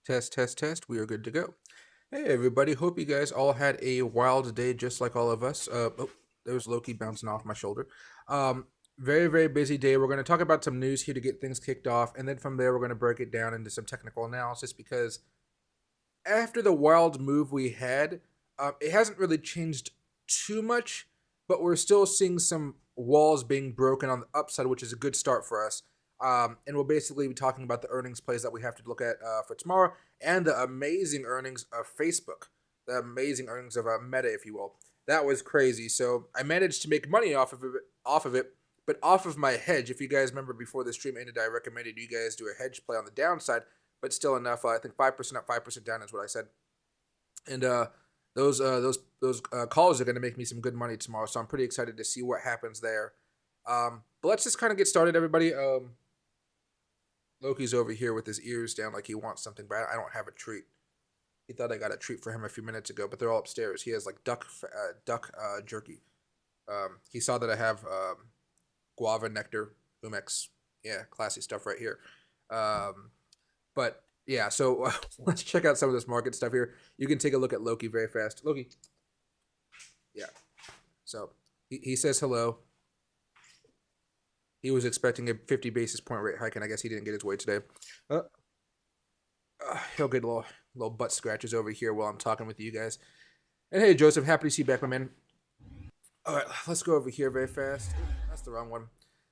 Test, test, test. We are good to go. Hey, everybody. Hope you guys all had a wild day just like all of us. There's Loki bouncing off my shoulder. Um, Very, very busy day. We're going to talk about some news here to get things kicked off. And then from there, we're going to break it down into some technical analysis because after the wild move we had, it hasn't really changed too much, but we're still seeing some walls being broken on the upside, which is a good start for us. And we'll basically be talking about the earnings plays that we have to look at for tomorrow and the amazing earnings of Facebook, the amazing earnings of Meta, if you will. That was crazy. So I managed to make money off of it, but off of my hedge. If you guys remember before the stream ended, I recommended you guys do a hedge play on the downside, but still enough. I think 5% up, 5% down is what I said. And those calls are going to make me some good money tomorrow. So I'm pretty excited to see what happens there. But let's just kind of get started, everybody. Loki's over here with his ears down like he wants something, but I don't have a treat. He thought I got a treat for him a few minutes ago, but they're all upstairs. He has like duck jerky. He saw that I have guava nectar, Umex. Yeah, classy stuff right here. But yeah, so let's check out some of this market stuff here. You can take a look at Loki very fast. Loki. Yeah. So he says hello. He was expecting a 50 basis point rate hike, and I guess he didn't get his way today. He'll get little butt scratches over here while I'm talking with you guys. And hey, Joseph, happy to see you back, my man. All right, let's go over here very fast. That's the wrong one.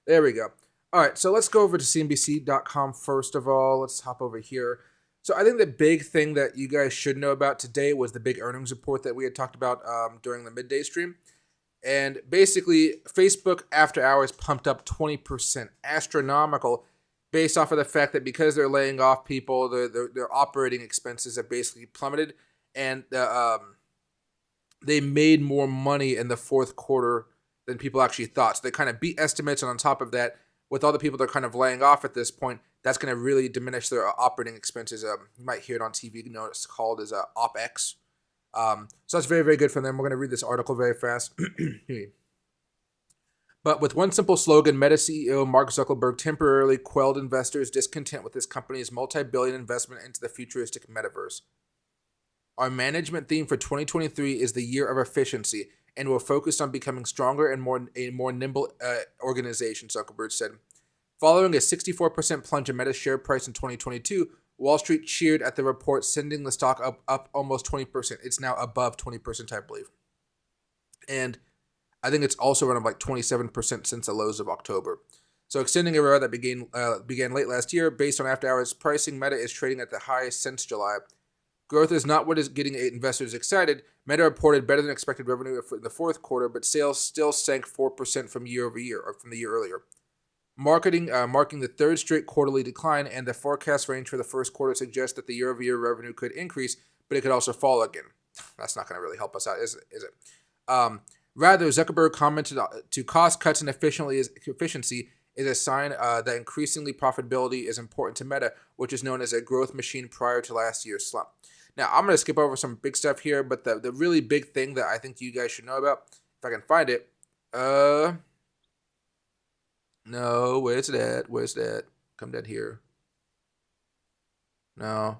There we go. All right, so let's go over to CNBC.com first of all. Let's hop over here. So I think the big thing that you guys should know about today was the big earnings report that we had talked about during the midday stream. And basically, Facebook after hours pumped up 20%, astronomical, based off of the fact that because they're laying off people, their operating expenses have basically plummeted, and they made more money in the fourth quarter than people actually thought. So they kind of beat estimates, and on top of that, with all the people they're kind of laying off at this point, that's going to really diminish their operating expenses. You might hear it on TV. You know, it's called as OpEx. So that's very, very good for them. We're going to read this article very fast. But with one simple slogan, Meta CEO Mark Zuckerberg temporarily quelled investors' discontent with his company's multi-billion investment into the futuristic metaverse. Our management theme for 2023 is the year of efficiency, and we're focused on becoming stronger and a more nimble organization, Zuckerberg said. Following a 64% plunge in Meta's share price in 2022, Wall Street cheered at the report, sending the stock up almost 20%. It's now above 20%, I believe. And I think it's also run up like 27% since the lows of October. So extending a run that began late last year, based on after-hours pricing, Meta is trading at the highest since July. Growth is not what is getting investors excited. Meta reported better than expected revenue in the fourth quarter, but sales still sank 4% from year over year, or from the year earlier. Marking the third straight quarterly decline, and the forecast range for the first quarter suggests that the year-over-year revenue could increase, but it could also fall again. That's not going to really help us out, is it? Rather, Zuckerberg commented to cost cuts and efficiency is a sign that increasingly profitability is important to Meta, which is known as a growth machine prior to last year's slump. Now, I'm going to skip over some big stuff here, but the really big thing that I think you guys should know about, if I can find it, no, where's that? Where's that? Come down here. No.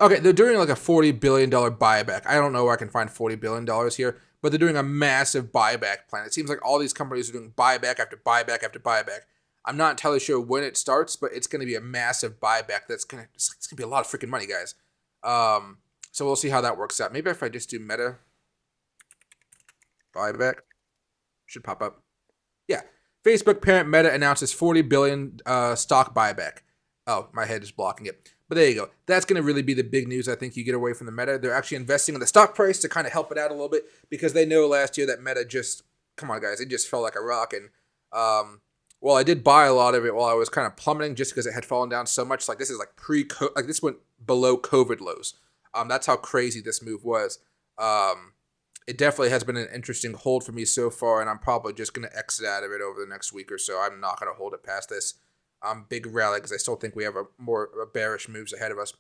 Okay, they're doing like a $40 billion buyback. I don't know where I can find $40 billion here, but they're doing a massive buyback plan. It seems like all these companies are doing buyback after buyback after buyback. I'm not entirely sure when it starts, but it's going to be a massive buyback. It's going to be a lot of freaking money, guys. So we'll see how that works out. Maybe if I just do Meta buyback, should pop up. Yeah. Facebook parent Meta announces $40 billion stock buyback. Oh, my head is blocking it. But there you go. That's going to really be the big news I think you get away from the Meta. They're actually investing in the stock price to kind of help it out a little bit because they know last year that Meta just, come on guys, it just fell like a rock. And well, I did buy a lot of it while I was kind of plummeting just because it had fallen down so much. Like this is like like this went below COVID lows. That's how crazy this move was. It definitely has been an interesting hold for me so far, and I'm probably just going to exit out of it over the next week or so. I'm not going to hold it past this big rally because I still think we have more bearish moves ahead of us.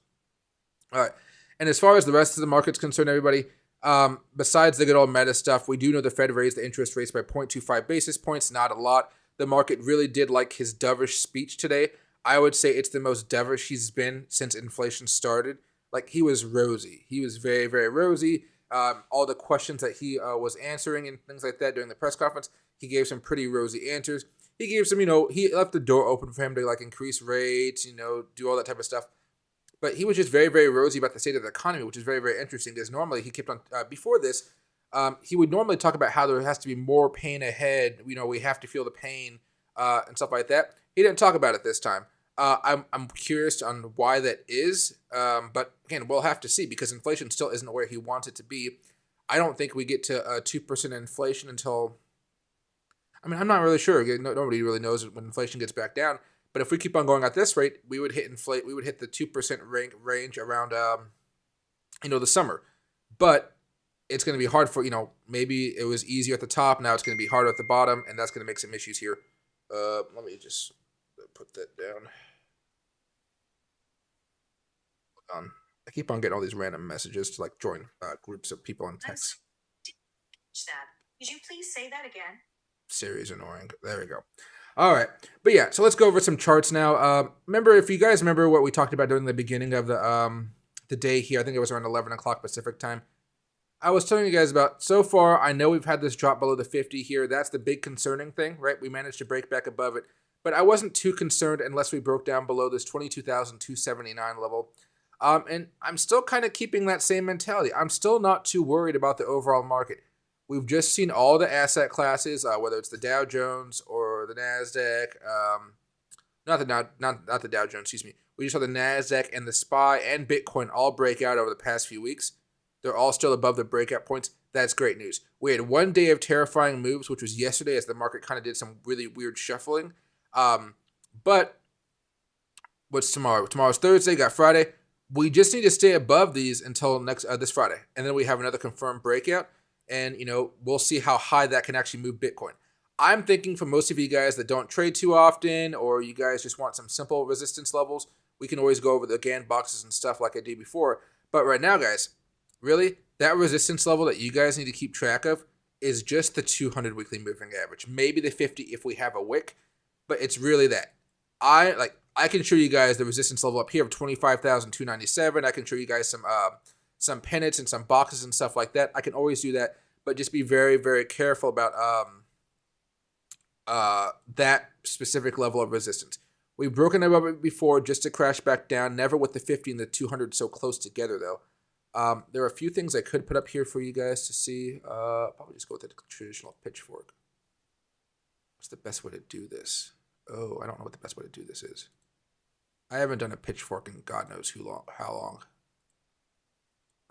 All right. And as far as the rest of the market's concerned, everybody, besides the good old Meta stuff, we do know the Fed raised the interest rates by 0.25 basis points, not a lot. The market really did like his dovish speech today. I would say it's the most dovish he's been since inflation started. Like, he was rosy. He was very, very rosy. All the questions that he was answering and things like that during the press conference, he gave some pretty rosy answers. He gave some, he left the door open for him to like increase rates, do all that type of stuff. But he was just very, very rosy about the state of the economy, which is very, very interesting because normally he kept on, before this, he would normally talk about how there has to be more pain ahead. We have to feel the pain and stuff like that. He didn't talk about it this time. I'm curious on why that is. But again, we'll have to see because inflation still isn't where he wants it to be. I don't think we get to 2% inflation until, I'm not really sure. Nobody really knows when inflation gets back down. But if we keep on going at this rate, we would hit the 2% range around, the summer. But it's going to be hard for, maybe it was easier at the top. Now it's going to be harder at the bottom, and that's going to make some issues here. Let me just put that down. Hold on. I keep on getting all these random messages to like join groups of people on text. Could you please say that again? Siri's annoying. There we go. All right. But yeah, so let's go over some charts now. If you guys remember what we talked about during the beginning of the day here, I think it was around 11 o'clock Pacific time. I was telling you guys about, so far, I know we've had this drop below the 50 here. That's the big concerning thing, right? We managed to break back above it. But I wasn't too concerned unless we broke down below this 22,279 level. And I'm still kind of keeping that same mentality. I'm still not too worried about the overall market. We've just seen all the asset classes, whether it's the Dow Jones or the NASDAQ. Not the Dow Jones, excuse me. We just saw the NASDAQ and the SPY and Bitcoin all break out over the past few weeks. They're all still above the breakout points. That's great news. We had one day of terrifying moves, which was yesterday as the market kind of did some really weird shuffling. But what's tomorrow? Tomorrow's Thursday, got Friday. We just need to stay above these until this Friday. And then we have another confirmed breakout. And, we'll see how high that can actually move Bitcoin. I'm thinking for most of you guys that don't trade too often, or you guys just want some simple resistance levels, we can always go over the GAN boxes and stuff like I did before. But right now, guys, really, that resistance level that you guys need to keep track of is just the 200 weekly moving average. Maybe the 50 if we have a wick, but it's really that. I can show you guys the resistance level up here of 25,297. I can show you guys some pennants and some boxes and stuff like that. I can always do that, but just be very, very careful about that specific level of resistance. We've broken above it before just to crash back down, never with the 50 and the 200 so close together though. There are a few things I could put up here for you guys to see. Probably just go with the traditional pitchfork. What's the best way to do this? Oh, I don't know what the best way to do this is. I haven't done a pitchfork in God knows how long.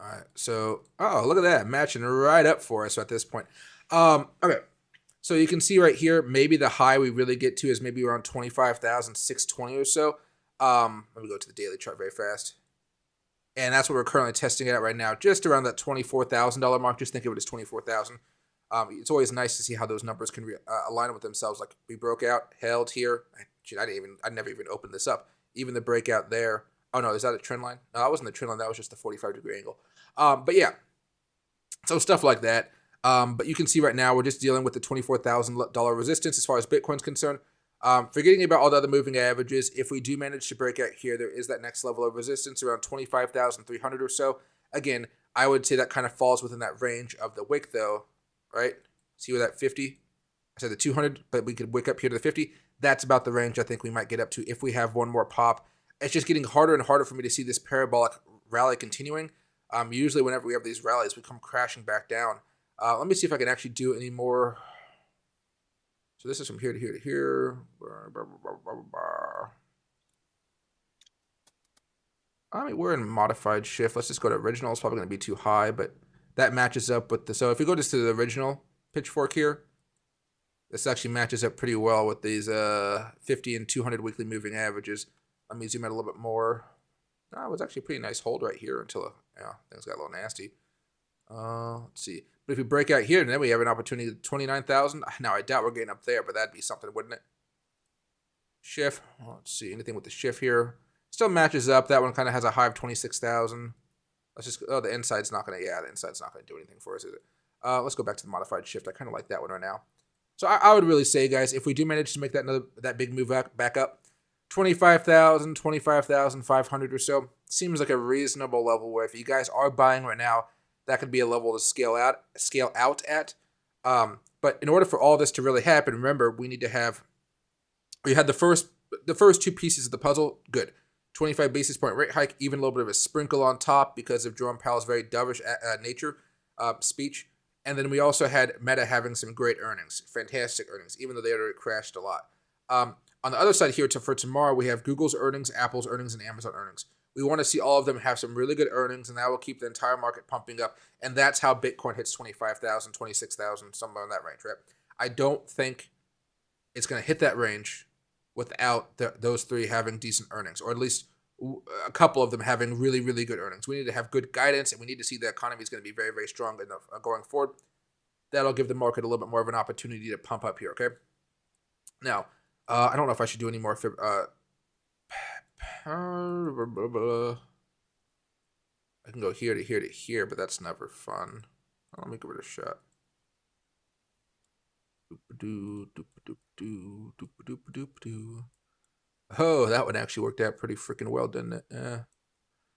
All right, so, look at that, matching right up for us at this point. Okay, so you can see right here, maybe the high we really get to is maybe around 25,620 or so. Let me go to the daily chart very fast. And that's what we're currently testing it at right now, just around that $24,000 mark. Just think of it as 24,000. It's always nice to see how those numbers can align with themselves. Like we broke out, held here. I never even opened this up. Even the breakout there. Oh no, is that a trend line? No, that wasn't the trend line. That was just the 45-degree angle. But yeah, so stuff like that. But you can see right now we're just dealing with the $24,000 resistance as far as Bitcoin's concerned. Forgetting about all the other moving averages, if we do manage to break out here, there is that next level of resistance around 25,300 or so. Again, I would say that kind of falls within that range of the wick though, right? See where that 50? I said the 200, but we could wick up here to the 50. That's about the range I think we might get up to if we have one more pop. It's just getting harder and harder for me to see this parabolic rally continuing. Usually whenever we have these rallies, we come crashing back down. Let me see if I can actually do any more. So this is from here to here to here. We're in modified shift. Let's just go to original. It's probably going to be too high, but that matches up with the. So if we go just to the original pitchfork here, this actually matches up pretty well with these 50 and 200 weekly moving averages. Let me zoom out a little bit more. It was actually a pretty nice hold right here until things got a little nasty. Let's see. But if we break out here, then we have an opportunity to 29,000. Now, I doubt we're getting up there, but that'd be something, wouldn't it? Shift. Let's see. Anything with the shift here. Still matches up. That one kind of has a high of 26,000. Let's just, the inside's not going to, the inside's not going to do anything for us, is it? Let's go back to the modified shift. I kind of like that one right now. So I would really say, guys, if we do manage to make that big move back up, 25,000, 25,500 or so seems like a reasonable level where if you guys are buying right now, that could be a level to scale out at. But in order for all this to really happen, remember we need to have we had the first two pieces of the puzzle. Good, 25 basis point rate hike, even a little bit of a sprinkle on top because of Jerome Powell's very dovish nature speech. And then we also had Meta having some great earnings, fantastic earnings, even though they already crashed a lot. On the other side here, for tomorrow, we have Google's earnings, Apple's earnings, and Amazon earnings. We want to see all of them have some really good earnings, and that will keep the entire market pumping up. And that's how Bitcoin hits 25,000, 26,000, somewhere in that range, right? I don't think it's going to hit that range without those three having decent earnings, or at least a couple of them having really, really good earnings. We need to have good guidance, and we need to see the economy is going to be very, very strong enough going forward. That'll give the market a little bit more of an opportunity to pump up here, okay? Now, I don't know if I should do any more I can go here to here to here, but that's never fun. Let me give it a shot. Oh, that one actually worked out pretty freaking well, didn't it?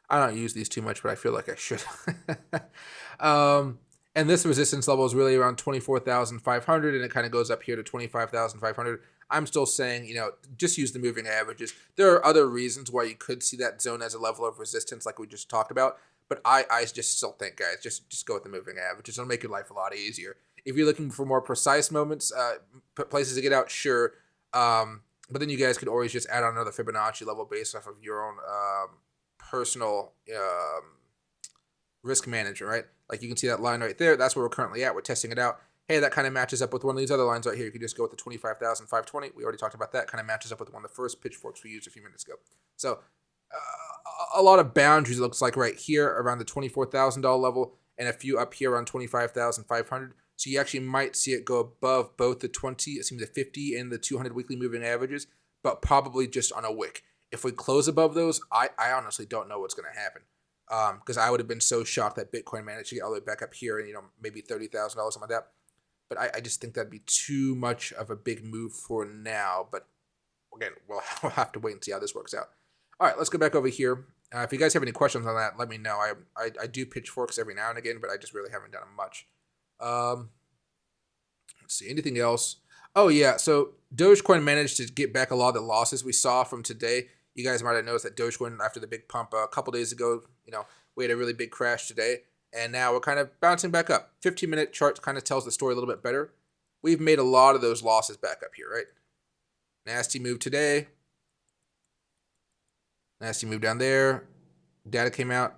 I don't use these too much, but I feel like I should. And this resistance level is really around 24,500, and it kind of goes up here to 25,500. I'm still saying, just use the moving averages. There are other reasons why you could see that zone as a level of resistance like we just talked about, but I just still think, guys, just go with the moving averages. It'll make your life a lot easier. If you're looking for more precise moments, places to get out, sure. But then you guys could always just add on another Fibonacci level based off of your own personal risk management, right? Like you can see that line right there. That's where we're currently at. We're testing it out. Hey, that kind of matches up with one of these other lines right here. You can just go with the 25,520. We already talked about that. Kind of matches up with one of the first pitchforks we used a few minutes ago. So a lot of boundaries, it looks like right here around the $24,000 level and a few up here around 25,500. So you actually might see it go above both the 20, it seems the 50 and the 200 weekly moving averages, but probably just on a wick. If we close above those, I honestly don't know what's going to happen. Because I would have been so shocked that Bitcoin managed to get all the way back up here and, maybe $30,000, something like that. But I just think that'd be too much of a big move for now. But again, we'll have to wait and see how this works out. All right, let's go back over here. If you guys have any questions on that, let me know. I do pitchforks every now and again, but I just really haven't done them much. Let's see, anything else? Oh, yeah, so Dogecoin managed to get back a lot of the losses we saw from today. You guys might have noticed that Dogecoin, after the big pump a couple days ago, we had a really big crash today. And now we're kind of bouncing back up. 15-minute chart kind of tells the story a little bit better. We've made a lot of those losses back up here, right? Nasty move today. Nasty move down there. Data came out.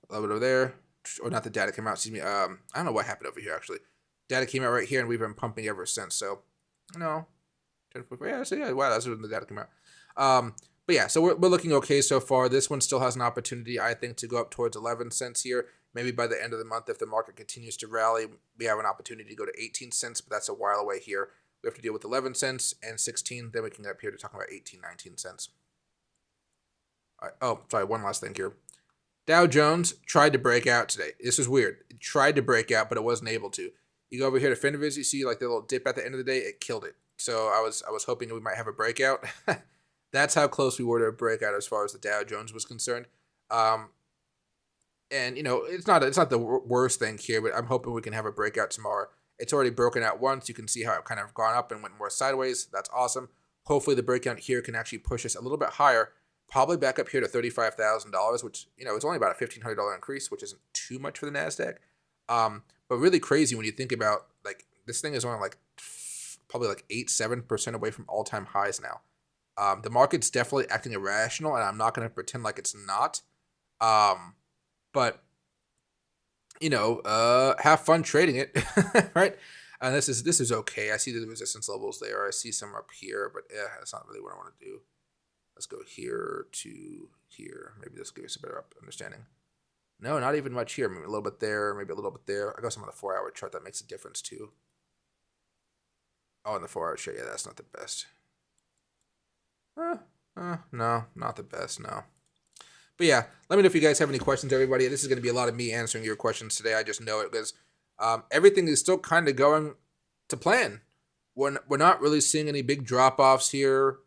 A little bit over there. Or not the data came out, excuse me. I don't know what happened over here, actually. Data came out right here, and we've been pumping ever since. So, wow, that's when the data came out. But yeah, so we're looking okay so far. This one still has an opportunity, I think, to go up towards 11 cents here. Maybe by the end of the month, if the market continues to rally, we have an opportunity to go to 18 cents, but that's a while away here. We have to deal with 11 cents and 16. Then we can get up here to talking about 18, 19 cents. All right. Oh, sorry, one last thing here. Dow Jones tried to break out today. This is weird. It tried to break out, but it wasn't able to. You go over here to Finviz, you see like the little dip at the end of the day, it killed it. So I was hoping we might have a breakout. That's how close we were to a breakout as far as the Dow Jones was concerned. And it's not the worst thing here, but I'm hoping we can have a breakout tomorrow. It's already broken out once. You can see how it kind of gone up and went more sideways. That's awesome. Hopefully the breakout here can actually push us a little bit higher, probably back up here to $35,000, which it's only about a $1,500 increase, which isn't too much for the Nasdaq. But really crazy when you think about like this thing is only like probably like 8-7% away from all-time highs now. The market's definitely acting irrational, and I'm not going to pretend like it's not. But have fun trading it, right? And this is okay. I see the resistance levels there. I see some up here, but that's not really what I want to do. Let's go here to here. Maybe this gives us a better understanding. No, not even much here. Maybe a little bit there, maybe a little bit there. I got some on the 4-hour chart that makes a difference too. Oh, in the 4-hour chart, yeah, that's not the best. No, not the best, no. But yeah, let me know if you guys have any questions, everybody. This is going to be a lot of me answering your questions today. I just know it because everything is still kind of going to plan. We're not really seeing any big drop-offs here.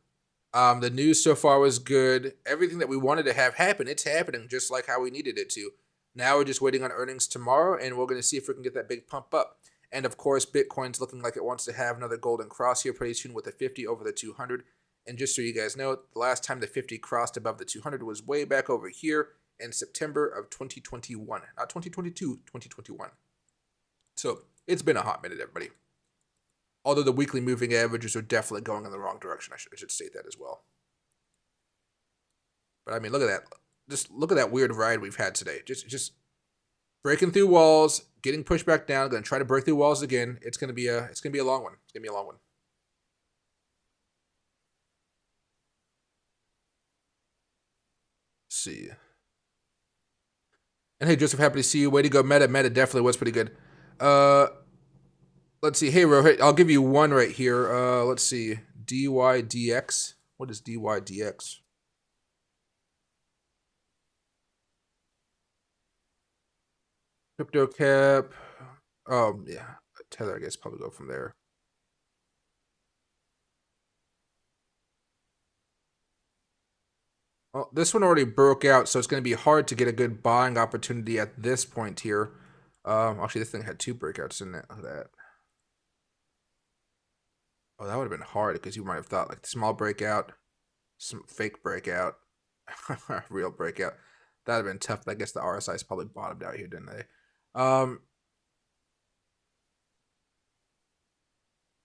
The news so far was good. Everything that we wanted to have happen, it's happening just like how we needed it to. Now we're just waiting on earnings tomorrow, and we're going to see if we can get that big pump up. And of course, Bitcoin's looking like it wants to have another golden cross here pretty soon with the 50 over the 200. And just so you guys know, the last time the 50 crossed above the 200 was way back over here in September of 2021. Not 2022, 2021. So it's been a hot minute, everybody. Although the weekly moving averages are definitely going in the wrong direction. I should state that as well. But I mean, look at that. Just look at that weird ride we've had today. Just breaking through walls, getting pushed back down, going to try to break through walls again. It's going to be a long one. It's going to be a long one. Let's see. And hey, Joseph, happy to see you. Way to go, Meta. Meta definitely was pretty good. Let's see. Hey, Rohit, I'll give you one right here. Let's see. Dydx. What is Dydx? Crypto cap. Yeah. Tether, I guess, probably go from there. Well, this one already broke out, so it's going to be hard to get a good buying opportunity at this point here. Actually, this thing had two breakouts in it. Look at that. Oh, that would have been hard because you might have thought like small breakout, some fake breakout, real breakout. That would have been tough. But I guess the RSI's probably bottomed out here, didn't they?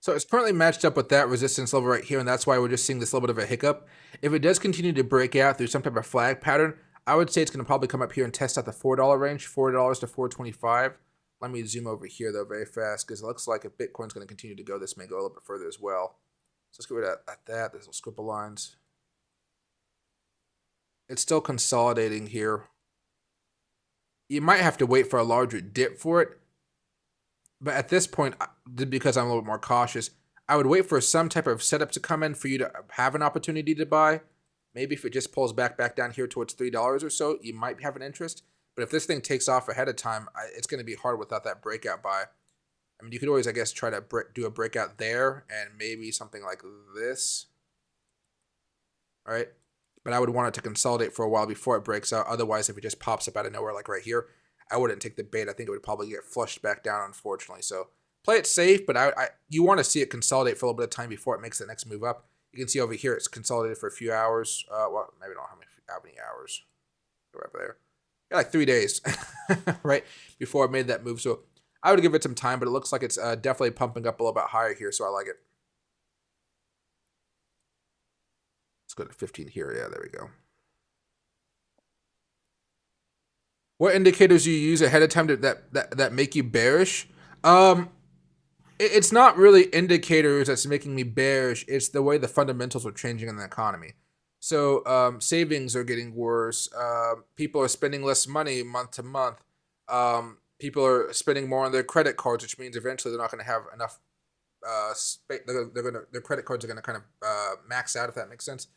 So it's currently matched up with that resistance level right here, and that's why we're just seeing this little bit of a hiccup. If it does continue to break out through some type of flag pattern, I would say it's going to probably come up here and test out the $4 range, $4 to $4.25. Let me zoom over here, though, very fast, because it looks like if Bitcoin's going to continue to go, this may go a little bit further as well. So let's get rid of that. There's little scribble lines. It's still consolidating here. You might have to wait for a larger dip for it. But at this point, because I'm a little bit more cautious, I would wait for some type of setup to come in for you to have an opportunity to buy. Maybe if it just pulls back down here towards $3 or so, you might have an interest. But if this thing takes off ahead of time, it's going to be hard without that breakout buy. I mean, you could always, I guess, try to do a breakout there and maybe something like this. All right. But I would want it to consolidate for a while before it breaks out. Otherwise, if it just pops up out of nowhere like right here, I wouldn't take the bait. I think it would probably get flushed back down, unfortunately. So play it safe, but you want to see it consolidate for a little bit of time before it makes the next move up. You can see over here it's consolidated for a few hours. Well, maybe not how many hours. Go right there. Got like 3 days, right, before I made that move. So I would give it some time, but it looks like it's definitely pumping up a little bit higher here, so I like it. Let's go to 15 here. Yeah, there we go. What indicators do you use ahead of time that make you bearish? It's not really indicators that's making me bearish. It's the way the fundamentals are changing in the economy. So savings are getting worse. People are spending less money month to month. People are spending more on their credit cards, which means eventually they're not going to have enough space. Their credit cards are going to kind of max out, if that makes sense.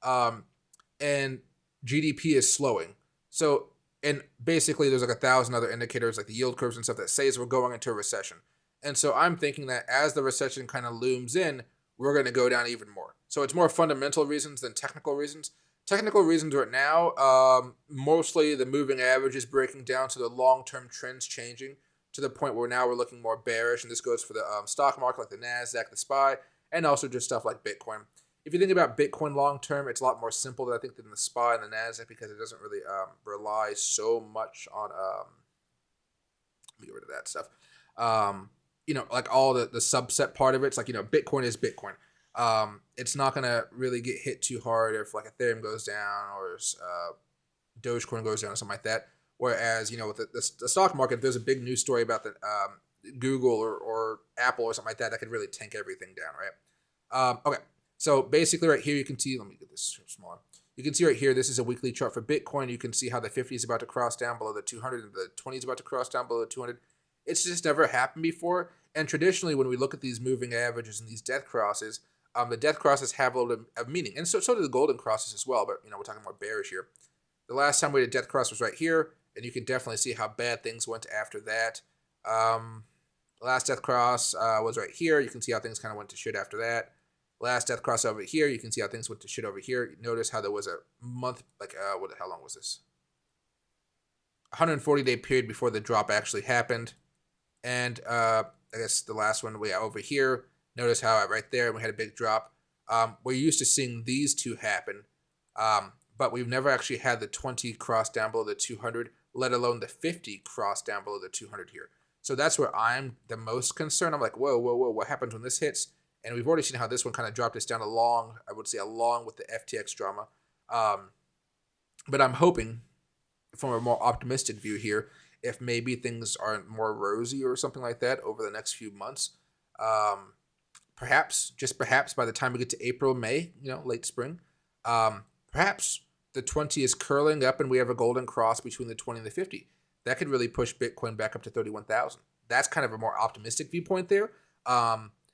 And GDP is slowing. So, and basically there's like 1,000 other indicators like the yield curves and stuff that says we're going into a recession. And so I'm thinking that as the recession kind of looms in, we're going to go down even more. So it's more fundamental reasons than technical reasons. Technical reasons right now, mostly the moving average is breaking down, so the long-term trends changing to the point where now we're looking more bearish, and this goes for the stock market like the NASDAQ, the SPY, and also just stuff like Bitcoin. If you think about Bitcoin long-term, it's a lot more simple than I think than the SPY and the NASDAQ because it doesn't really rely so much on, let me get rid of that stuff. Like all the subset part of it, it's like, Bitcoin is Bitcoin. It's not going to really get hit too hard if like Ethereum goes down or Dogecoin goes down or something like that. Whereas, with the stock market, there's a big news story about the Google or Apple or something like that could really tank everything down, right? Okay. So basically right here, you can see, let me get this smaller. You can see right here, this is a weekly chart for Bitcoin. You can see how the 50 is about to cross down below the 200 and the 20 is about to cross down below the 200. It's just never happened before. And traditionally, when we look at these moving averages and these death crosses, the death crosses have a little bit of meaning. And so do the golden crosses as well, but we're talking more bearish here. The last time we did death cross was right here, and you can definitely see how bad things went after that. The last death cross was right here. You can see how things kind of went to shit after that. Last death cross over here. You can see how things went to shit over here. Notice how there was a month, like, how long was this? 140-day period before the drop actually happened. And I guess the last one we have over here. Notice how right there we had a big drop. We're used to seeing these two happen, but we've never actually had the 20 cross down below the 200, let alone the 50 cross down below the 200 here. So that's where I'm the most concerned. I'm like, whoa, what happens when this hits? And we've already seen how this one kind of dropped us down along, I would say, along with the FTX drama. But I'm hoping, from a more optimistic view here, if maybe things aren't more rosy or something like that over the next few months, perhaps by the time we get to April, May, late spring, perhaps the 20 is curling up and we have a golden cross between the 20 and the 50. That could really push Bitcoin back up to 31,000. That's kind of a more optimistic viewpoint there.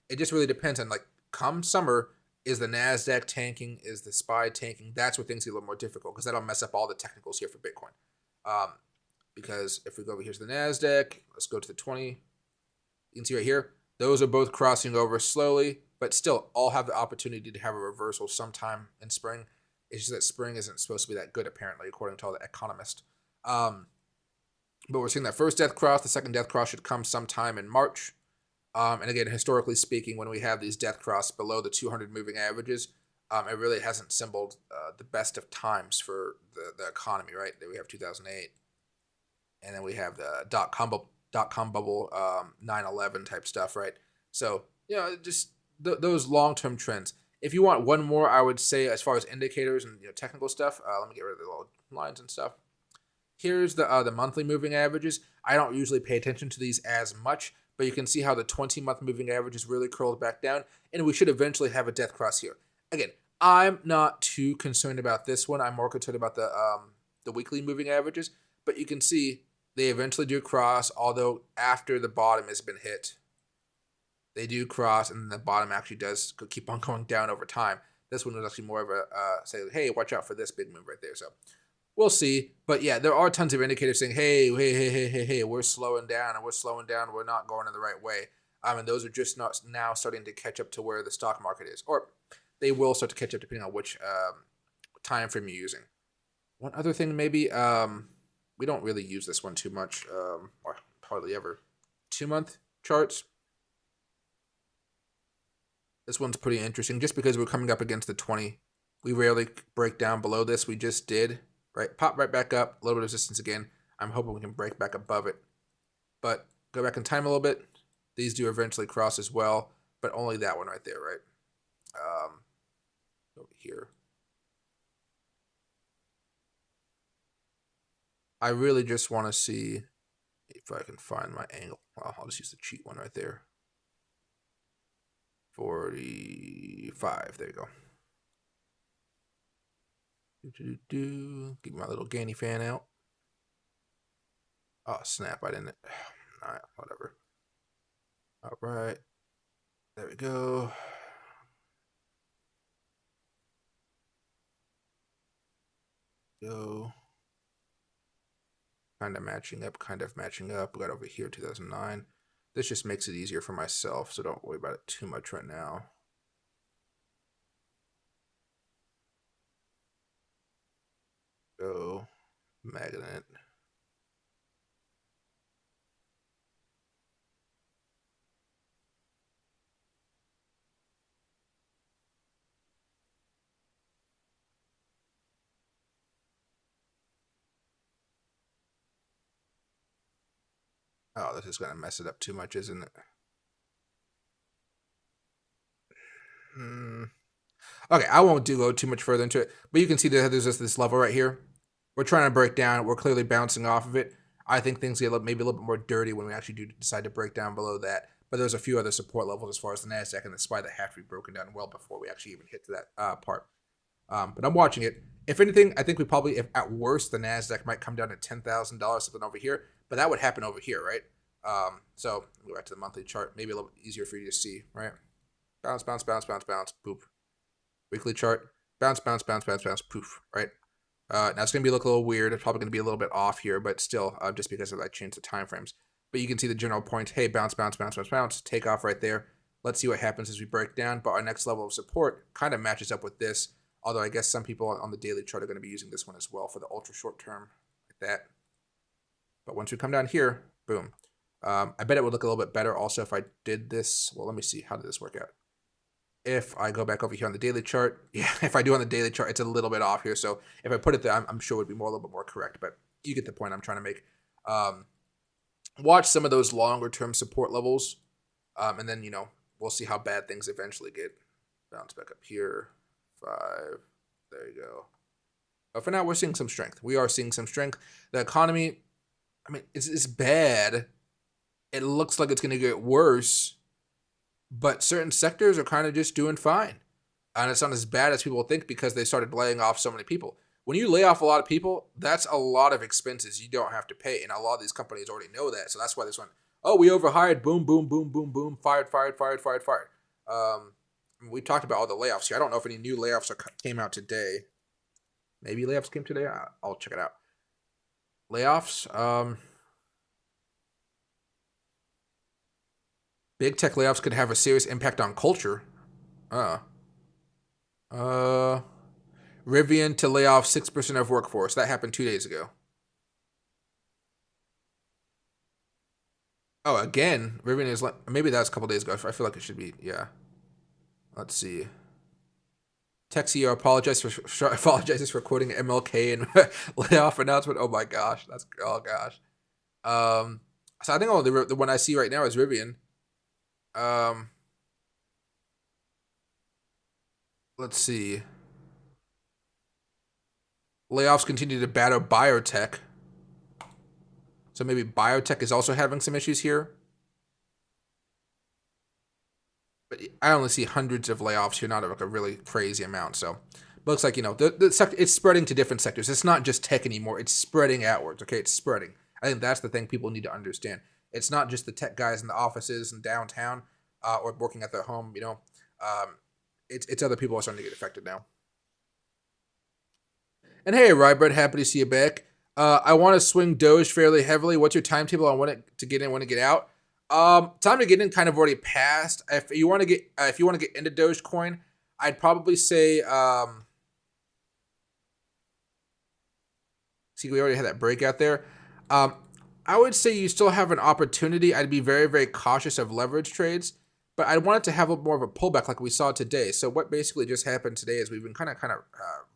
It just really depends on, like, come summer, is the NASDAQ tanking? Is the SPY tanking? That's where things get a little more difficult because that'll mess up all the technicals here for Bitcoin. Because if we go over here to the NASDAQ, let's go to the 20. You can see right here, those are both crossing over slowly, but still all have the opportunity to have a reversal sometime in spring. It's just that spring isn't supposed to be that good, apparently, according to all the economists. But we're seeing that first death cross. The second death cross should come sometime in March. And again, historically speaking, when we have these death cross below the 200 moving averages, it really hasn't symboled the best of times for the economy, right? There we have 2008. And then we have the dot-com bubble, 9/11 type stuff, right? So, just those long-term trends. If you want one more, I would say, as far as indicators and technical stuff, let me get rid of the little lines and stuff. Here's the monthly moving averages. I don't usually pay attention to these as much, but you can see how the 20-month moving average is really curled back down, and we should eventually have a death cross here. Again, I'm not too concerned about this one. I'm more concerned about the weekly moving averages, but you can see they eventually do cross, although after the bottom has been hit. They do cross, and the bottom actually does keep on going down over time. This one was actually more of a say, hey, watch out for this big move right there. So we'll see. But yeah, there are tons of indicators saying, hey, we're slowing down, and we're not going in the right way. And those are just not now starting to catch up to where the stock market is. Or they will start to catch up depending on which time frame you're using. One other thing, maybe, we don't really use this one too much, or hardly ever. 2-month charts. This one's pretty interesting just because we're coming up against the 20. We rarely break down below this. We just did, right? Pop right back up, a little bit of resistance again. I'm hoping we can break back above it. But go back in time a little bit. These do eventually cross as well, but only that one right there, right? Over here. I really just want to see if I can find my angle. Well, I'll just use the cheat one right there. 45. There you go. Get my little Ganny fan out. Oh, snap. I didn't. All right, whatever. All right. There we go. Go. Kind of matching up. We got over here 2009. This just makes it easier for myself, so don't worry about it too much right now. Go. Magnet. Oh, this is going to mess it up too much, isn't it? Okay, I won't go too much further into it, but you can see that there's just this level right here. We're trying to break down. We're clearly bouncing off of it. I think things get maybe a little bit more dirty when we actually do decide to break down below that. But there's a few other support levels as far as the NASDAQ and the SPY that have to be broken down well before we actually even hit to that part. But I'm watching it. If anything, I think we probably, if at worst, the NASDAQ might come down to $10,000, something over here. But that would happen over here, right? So go back to the monthly chart. Maybe a little bit easier for you to see, right? Bounce, poop. Weekly chart. Bounce, poof, right? Now it's going to look a little weird. It's probably going to be a little bit off here, but still, just because of I changed the time frames. But you can see the general point. Hey, bounce, take off right there. Let's see what happens as we break down. But our next level of support kind of matches up with this. Although I guess some people on the daily chart are going to be using this one as well for the ultra short term, like that. But once we come down here, boom. I bet it would look a little bit better also if I did this. Well, let me see. How did this work out? If I go back over here on the daily chart, yeah, if I do on the daily chart, it's a little bit off here. So if I put it there, I'm sure it would be a little bit more correct. But you get the point I'm trying to make. Watch some of those longer term support levels. And then, we'll see how bad things eventually get. Bounce back up here. 5. There you go. But for now, we're seeing some strength. We are seeing some strength. The economy, it's bad. It looks like it's going to get worse. But certain sectors are kind of just doing fine. And it's not as bad as people think because they started laying off so many people. When you lay off a lot of people, that's a lot of expenses you don't have to pay. And a lot of these companies already know that. So that's why this one, we overhired, boom, boom, boom, boom, boom, fired. We talked about all the layoffs here. I don't know if any new layoffs came out today. Maybe layoffs came today. I'll check it out. Layoffs. Big tech layoffs could have a serious impact on culture. Rivian to lay off 6% of workforce. That happened 2 days ago. Oh, again, Rivian is maybe that was a couple days ago. I feel like it should be, yeah. Let's see. Tech CEO apologizes for quoting MLK and layoff announcement. Oh my gosh, oh gosh. So I think the one I see right now is Rivian. Let's see. Layoffs continue to batter biotech. So maybe biotech is also having some issues here. But I only see hundreds of layoffs here, not like a really crazy amount. So looks like, the sector, it's spreading to different sectors. It's not just tech anymore. It's spreading outwards. Okay, it's spreading. I think that's the thing people need to understand. It's not just the tech guys in the offices and downtown or working at their home, it's other people are starting to get affected now. And hey, Rybread, happy to see you back. I want to swing Doge fairly heavily. What's your timetable on when to get in, when to get out? Time to get in kind of already passed. If you want to get into Dogecoin, I'd probably say see, we already had that breakout there. I would say you still have an opportunity. I'd be very, very cautious of leverage trades, but I want it to have a more of a pullback like we saw today. So what basically just happened today is we've been kind of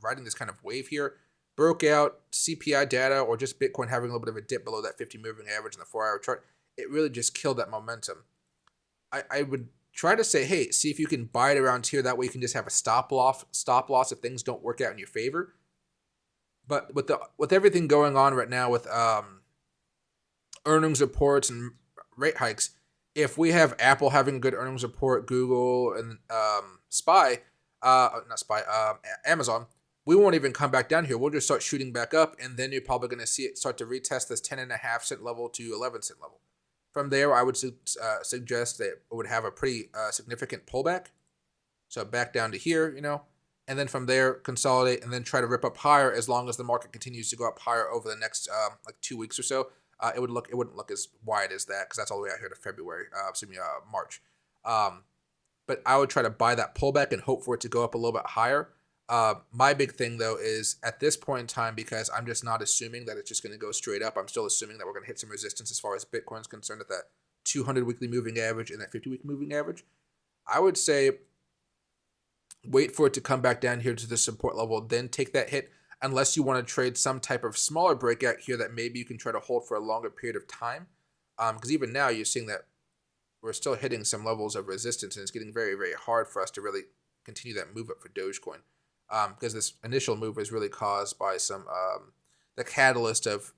riding this kind of wave here. Broke out CPI data or just Bitcoin having a little bit of a dip below that 50 moving average in the 4-hour chart. It really just killed that momentum. I would try to say, hey, see if you can buy it around here. That way you can just have a stop loss if things don't work out in your favor. But with everything going on right now with earnings reports and rate hikes, if we have Apple having a good earnings report, Google and Amazon, we won't even come back down here. We'll just start shooting back up, and then you're probably going to see it start to retest this 10.5 cent level to 11 cent level. From there, I would suggest that it would have a pretty significant pullback. So back down to here, and then from there, consolidate and then try to rip up higher as long as the market continues to go up higher over the next 2 weeks or so. It wouldn't look as wide as that because that's all the way out here to March. But I would try to buy that pullback and hope for it to go up a little bit higher. My big thing, though, is at this point in time, because I'm just not assuming that it's just going to go straight up, I'm still assuming that we're going to hit some resistance as far as Bitcoin's concerned at that 200 weekly moving average and that 50-week moving average. I would say wait for it to come back down here to the support level, then take that hit, unless you want to trade some type of smaller breakout here that maybe you can try to hold for a longer period of time. Because even now, you're seeing that we're still hitting some levels of resistance, and it's getting very, very hard for us to really continue that move up for Dogecoin. Because this initial move was really caused by some the catalyst of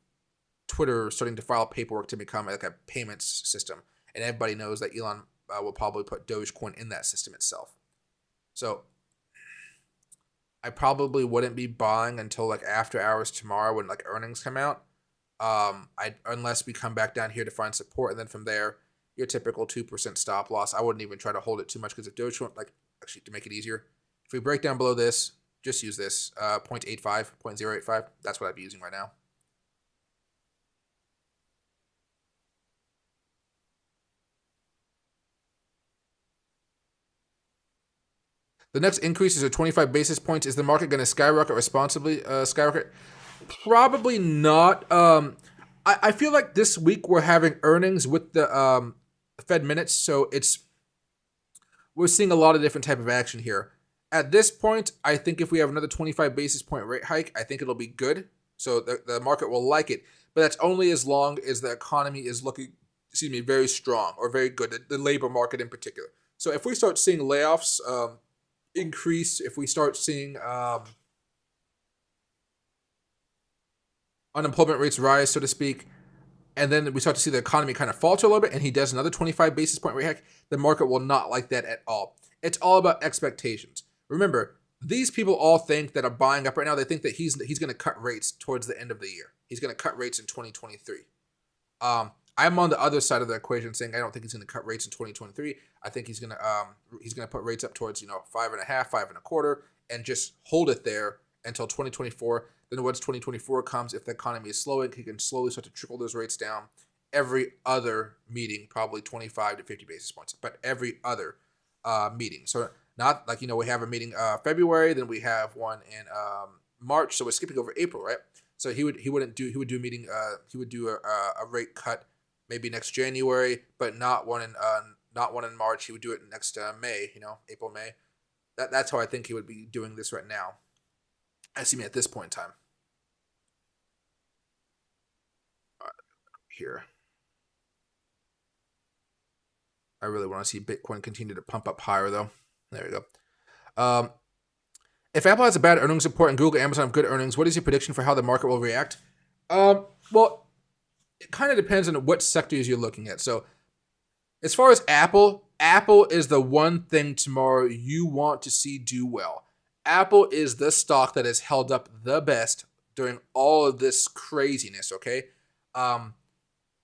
Twitter starting to file paperwork to become like a payments system, and everybody knows that Elon will probably put Dogecoin in that system itself. So I probably wouldn't be buying until like after hours tomorrow when like earnings come out. Unless we come back down here to find support, and then from there, your typical 2% stop loss. I wouldn't even try to hold it too much because if Dogecoin, actually to make it easier, if we break down below this, just use this 0.85, 0.085. That's what I'd be using right now. The next increase is at 25 basis points. Is the market going to skyrocket responsibly? Skyrocket? Probably not. I feel like this week we're having earnings with the Fed minutes, so we're seeing a lot of different type of action here. At this point, I think if we have another 25 basis point rate hike, I think it'll be good. So the market will like it, but that's only as long as the economy is looking, very strong or very good. The labor market in particular. So if we start seeing layoffs increase, if we start seeing unemployment rates rise, so to speak, and then we start to see the economy kind of falter a little bit, and he does another 25 basis point rate hike, the market will not like that at all. It's all about expectations. Remember, these people all think that are buying up right now. They think that he's going to cut rates towards the end of the year. He's going to cut rates in 2023. I'm on the other side of the equation, saying I don't think he's going to cut rates in 2023. I think he's going to put rates up towards 5.5, 5.25, and just hold it there until 2024. Then once 2024 comes, if the economy is slowing, he can slowly start to trickle those rates down. Every other meeting, probably 25 to 50 basis points, but every other meeting. So not like, we have a meeting February, then we have one in March. So we're skipping over April, right? So he would do a meeting. He would do a rate cut maybe next January, but not one in March. He would do it next May. April, May. That's how I think he would be doing this right now. I see me at this point in time. All right, here. I really want to see Bitcoin continue to pump up higher, though. There we go. If Apple has a bad earnings report and Google, Amazon have good earnings, what is your prediction for how the market will react? Well, it kind of depends on what sectors you're looking at. So, as far as Apple is the one thing tomorrow you want to see do well. Apple is the stock that has held up the best during all of this craziness, okay?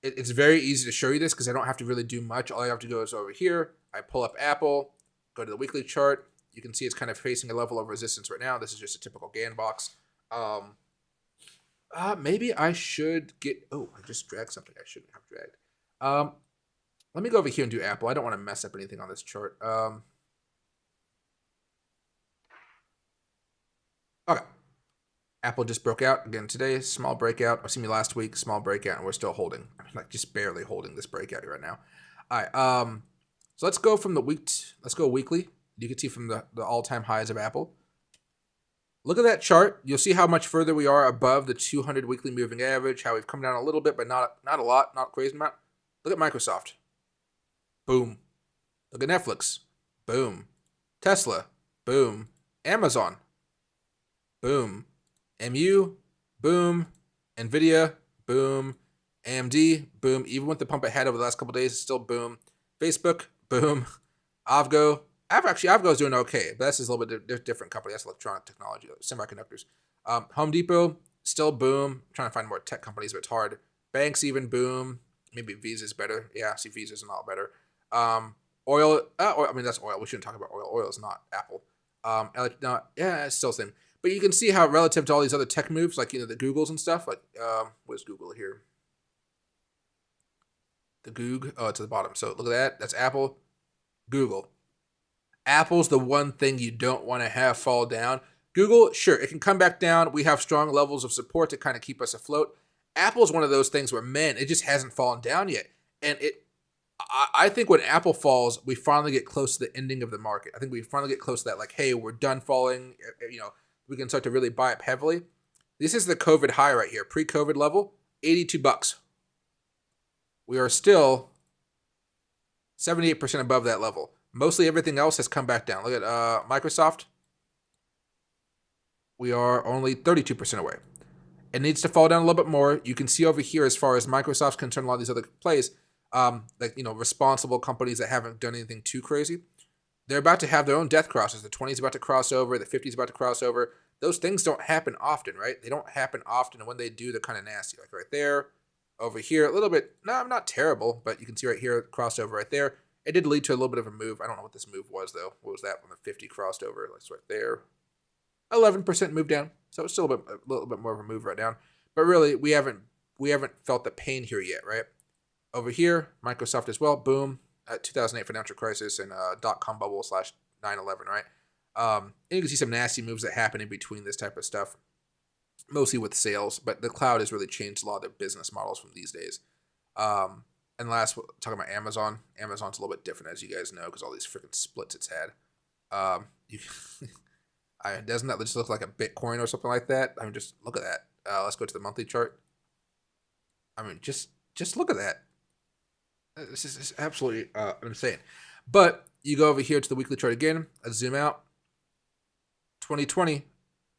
It's very easy to show you this because I don't have to really do much. All I have to go is over here. I pull up Apple, go to the weekly chart. You can see it's kind of facing a level of resistance right now. This is just a typical GAN box. Maybe I should get... Oh, I just dragged something I shouldn't have dragged. Let me go over here and do Apple. I don't want to mess up anything on this chart. Okay. Apple just broke out again today. Small breakout. I've seen me last week. Small breakout, and we're still holding. Like just barely holding this breakout right now. All right. So let's go from the week. Let's go weekly. You can see from the all-time highs of Apple. Look at that chart. You'll see how much further we are above the 200 weekly moving average. How we've come down a little bit, but not a lot. Not a crazy amount. Look at Microsoft. Boom. Look at Netflix. Boom. Tesla. Boom. Amazon. Boom. MU, boom. Nvidia, boom. AMD, boom. Even with the pump ahead over the last couple of days, it's still boom. Facebook, boom. Avgo is doing okay, but that's just a little bit different company. That's electronic technology, semiconductors. Home Depot, still boom. I'm trying to find more tech companies, but it's hard. Banks even boom. Maybe Visa's better. Yeah, see Visa's a lot better. Oil, that's oil. We shouldn't talk about oil. Oil is not Apple. It's still the same. But you can see how relative to all these other tech moves, like, the Googles and stuff, like, where's Google here? The Goog, it's at the bottom. So look at that. That's Apple, Google. Apple's the one thing you don't want to have fall down. Google, sure, it can come back down. We have strong levels of support to kind of keep us afloat. Apple's one of those things where, man, it just hasn't fallen down yet. And I think when Apple falls, we finally get close to the ending of the market. I think we finally get close to that, like, hey, we're done falling, we can start to really buy up heavily. This is the COVID high right here, pre-COVID level, $82. We are still 78% above that level. Mostly everything else has come back down. Look at Microsoft. We are only 32% away. It needs to fall down a little bit more. You can see over here, as far as Microsoft's concerned, a lot of these other plays, responsible companies that haven't done anything too crazy, they're about to have their own death crosses. The 20 is about to cross over. The 50 is about to cross over. Those things don't happen often, right? They don't happen often, and when they do, they're kind of nasty. Like right there, over here, a little bit, not terrible, but you can see right here, crossover right there. It did lead to a little bit of a move. I don't know what this move was, though. What was that when the 50 crossed over? That's right there. 11% move down. So it's still a little bit more of a move right down. But really, we haven't felt the pain here yet, right? Over here, Microsoft as well. Boom. 2008 financial crisis and .com bubble / 9/11, right? And you can see some nasty moves that happen in between this type of stuff, mostly with sales. But the cloud has really changed a lot of their business models from these days. And last, talking about Amazon. Amazon's a little bit different, as you guys know, because all these freaking splits it's had. You, doesn't that just look like a Bitcoin or something like that? I mean, just look at that. Let's go to the monthly chart. I mean, just look at that. This is absolutely insane. But you go over here to the weekly chart again. Let's zoom out. 2020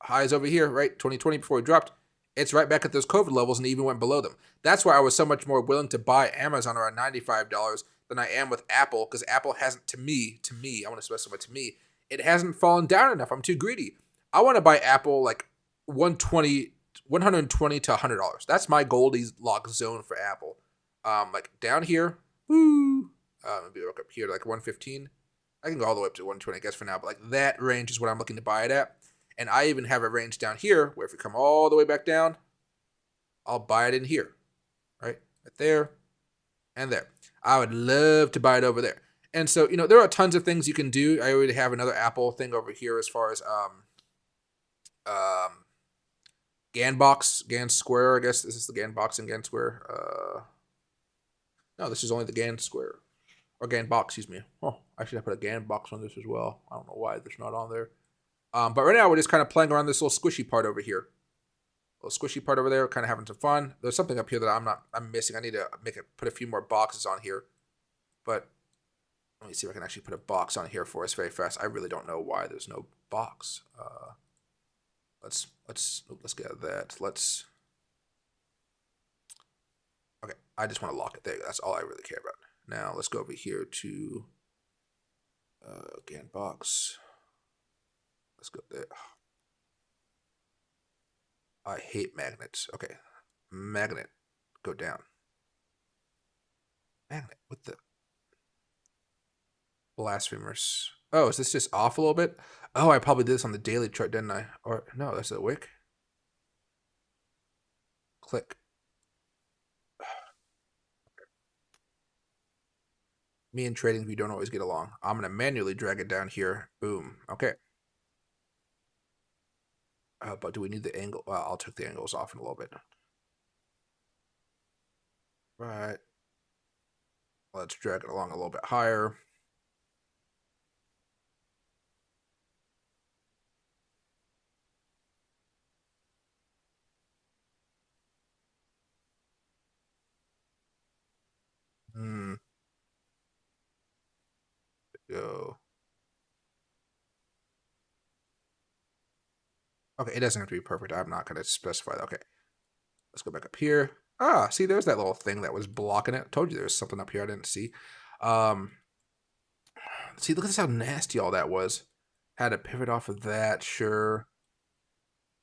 highs over here, right? 2020 before we dropped. It's right back at those COVID levels and even went below them. That's why I was so much more willing to buy Amazon around $95 than I am with Apple, because Apple hasn't, to me, I want to specify to me, it hasn't fallen down enough. I'm too greedy. I want to buy Apple like 120 to $100. That's my Goldilocks zone for Apple. Like down here, woo. Maybe look up here to like 115. I can go all the way up to 120, I guess, for now. But like that range is what I'm looking to buy it at. And I even have a range down here where if we come all the way back down, I'll buy it in here, right? Right there and there. I would love to buy it over there. And so, there are tons of things you can do. I already have another Apple thing over here as far as Gan Square. I guess this is the Gan Box and Gan Square. No, this is only the Gan Square. Or Gan Box, excuse me. Oh, actually, I put a Gan Box on this as well. I don't know why there's not on there. But right now, we're just kind of playing around this little squishy part over here. Little squishy part over there, kind of having some fun. There's something up here that I'm missing. I need to put a few more boxes on here. But let me see if I can actually put a box on here for us very fast. I really don't know why there's no box. Let's get out of that. Okay, I just want to lock it there. That's all I really care about. Now let's go over here to Gan Box. Let's go there. I hate magnets. Okay. Magnet. Go down. Magnet. What the? Blasphemers. Oh, is this just off a little bit? Oh, I probably did this on the daily chart, didn't I? Or, no, that's a wick. Click. Me and trading view don't always get along. I'm going to manually drag it down here. Boom. Okay. But do we need the angle? Well, I'll take the angles off in a little bit. Right. Let's drag it along a little bit higher. Go. Okay, it doesn't have to be perfect. I'm not going to specify that. Okay. Let's go back up here. Ah, see, there's that little thing that was blocking it. I told you there was something up here I didn't see. See, look at this, how nasty all that was. Had to pivot off of that, sure.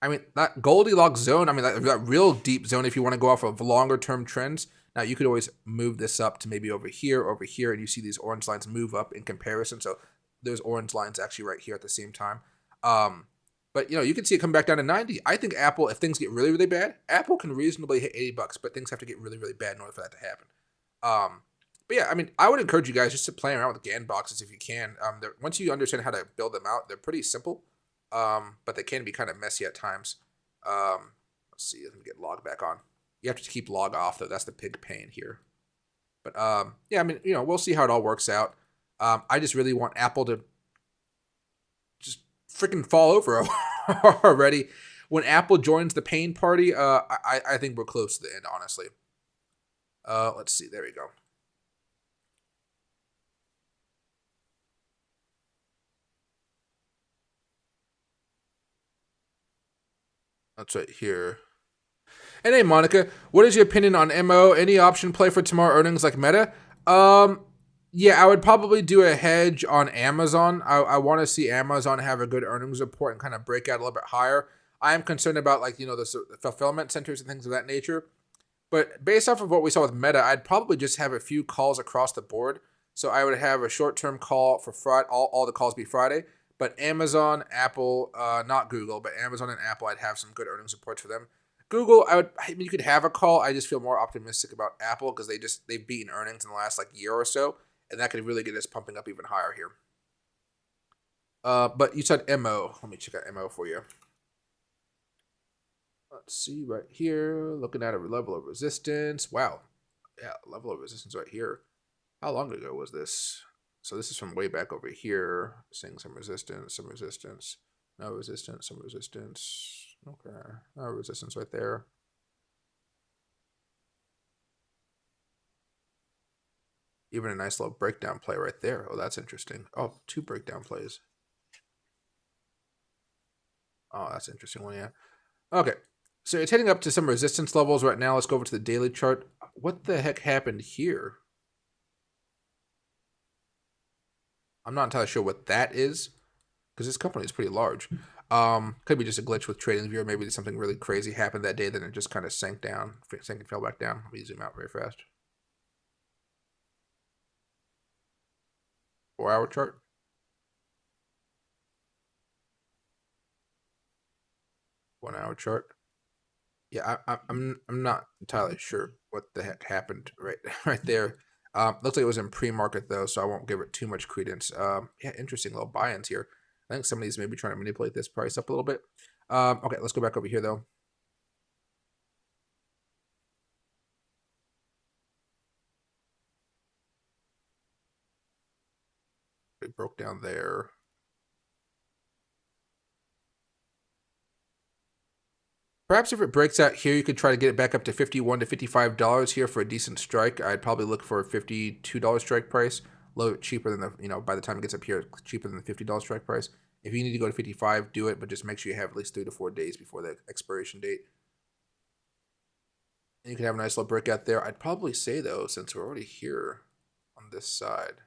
I mean, that Goldilocks zone, I mean, that real deep zone, if you want to go off of longer term trends. Now, you could always move this up to maybe over here, and you see these orange lines move up in comparison. So there's orange lines actually right here at the same time. But, you can see it come back down to 90. I think Apple, if things get really, really bad, Apple can reasonably hit $80, but things have to get really, really bad in order for that to happen. But yeah, I mean, I would encourage you guys just to play around with Gan boxes if you can. Once you understand how to build them out, they're pretty simple, but they can be kind of messy at times. Let's see, let me get log back on. You have to keep log off, though. That's the big pain here. But yeah, I mean, we'll see how it all works out. I just really want Apple to just freaking fall over already. When Apple joins the pain party, I think we're close to the end, honestly. Let's see. There we go. That's right here. And hey, Monica, what is your opinion on MO? Any option play for tomorrow earnings like Meta? Yeah, I would probably do a hedge on Amazon. I want to see Amazon have a good earnings report and kind of break out a little bit higher. I am concerned about the fulfillment centers and things of that nature. But based off of what we saw with Meta, I'd probably just have a few calls across the board. So I would have a short-term call for Friday. All the calls be Friday. But Amazon, Apple, not Google, but Amazon and Apple, I'd have some good earnings reports for them. Google, I mean, you could have a call. I just feel more optimistic about Apple because they've beaten earnings in the last year or so, and that could really get us pumping up even higher here. But you said MO. Let me check out MO for you. Let's see right here. Looking at a level of resistance. Wow. Yeah, level of resistance right here. How long ago was this? So this is from way back over here. Seeing some resistance, no resistance, some resistance. Okay, no resistance right there. Even a nice little breakdown play right there. Oh, that's interesting. Oh, 2 breakdown plays. Oh, that's an interesting one, yeah. Okay, so it's heading up to some resistance levels right now. Let's go over to the daily chart. What the heck happened here? I'm not entirely sure what that is, because this company is pretty large. Could be just a glitch with TradingView, or maybe something really crazy happened that day, then it just kind of sank and fell back down. Let me zoom out very fast. 4-hour chart. One-hour chart. Yeah, I'm not entirely sure what the heck happened right there. Looks like it was in pre-market though, so I won't give it too much credence. Yeah, interesting little buy-ins here. I think some of these may be trying to manipulate this price up a little bit. Okay, let's go back over here though. It broke down there. Perhaps if it breaks out here, you could try to get it back up to $51 to $55 here for a decent strike. I'd probably look for a $52 strike price, a little bit cheaper than by the time it gets up here, cheaper than the $50 strike price. If you need to go to 55, do it, but just make sure you have at least 3 to 4 days before the expiration date. And you can have a nice little breakout there. I'd probably say, though, since we're already here on this side,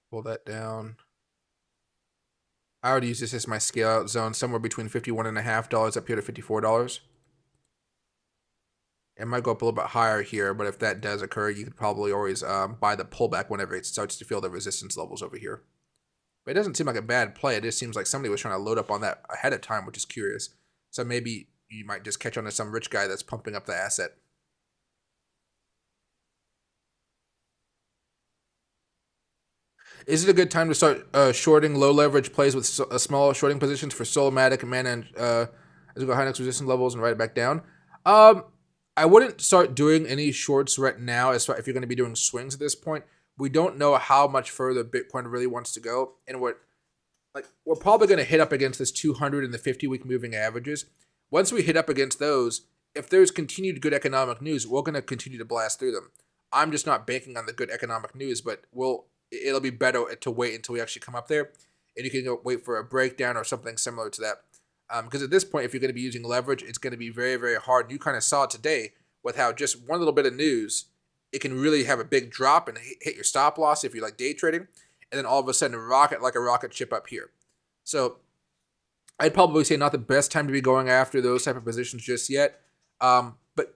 pull that down. I would use this as my scale out zone, somewhere between $51.50 up here to $54. It might go up a little bit higher here, but if that does occur, you could probably always buy the pullback whenever it starts to feel the resistance levels over here. But it doesn't seem like a bad play. It just seems like somebody was trying to load up on that ahead of time, which is curious. So maybe you might just catch on to some rich guy that's pumping up the asset. Is it a good time to start shorting low leverage plays with small shorting positions for Solomatic, Mana, and as we go high next resistance levels and write it back down? I wouldn't start doing any shorts right now if you're going to be doing swings at this point. We don't know how much further Bitcoin really wants to go, and we're probably going to hit up against this 200 and the 50-week moving averages. Once we hit up against those, if there's continued good economic news, we're going to continue to blast through them. I'm just not banking on the good economic news, but it'll be better to wait until we actually come up there, and you can go wait for a breakdown or something similar to that. Because at this point, if you're going to be using leverage, it's going to be very, very hard. You kind of saw today with how just one little bit of news, it can really have a big drop and hit your stop loss if you're like day trading, and then all of a sudden rocket like a rocket ship up here. So I'd probably say not the best time to be going after those type of positions just yet. But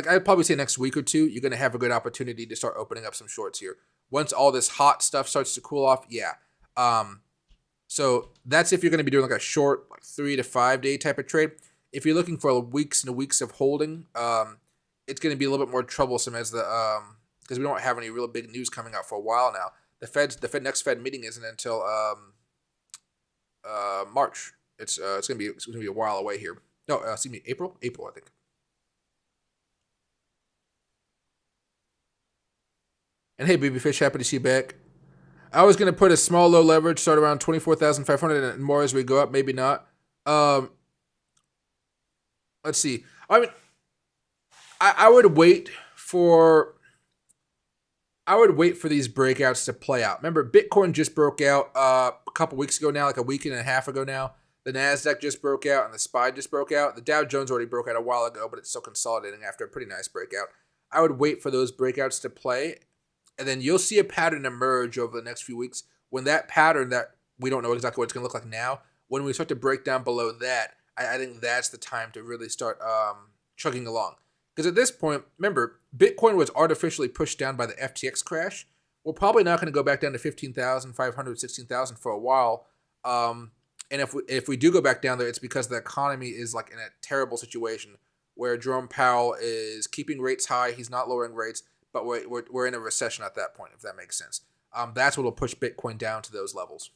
I'd probably say next week or two, you're going to have a good opportunity to start opening up some shorts here. Once all this hot stuff starts to cool off, yeah. So that's if you're going to be doing like a short, 3 to 5 day type of trade. If you're looking for weeks and weeks of holding, it's going to be a little bit more troublesome as because we don't have any real big news coming out for a while now. The next Fed meeting isn't until March. It's going to be a while away here. No, excuse me, April, I think. And hey, Babyfish, happy to see you back. I was going to put a small low leverage, start around 24,500 and more as we go up. Maybe not. Let's see. I mean, I would wait for these breakouts to play out. Remember, Bitcoin just broke out a couple weeks ago now, like a week and a half ago now. The NASDAQ just broke out and the SPY just broke out. The Dow Jones already broke out a while ago, but it's still consolidating after a pretty nice breakout. I would wait for those breakouts to play, and then you'll see a pattern emerge over the next few weeks. When that pattern that we don't know exactly what it's going to look like now, when we start to break down below that, I think that's the time to really start chugging along. Because at this point, remember, Bitcoin was artificially pushed down by the FTX crash. We're probably not going to go back down to 15,500, 16,000 for a while. And if we do go back down there, it's because the economy is like in a terrible situation where Jerome Powell is keeping rates high. He's not lowering rates, but we're in a recession at that point, if that makes sense. That's what will push Bitcoin down to those levels.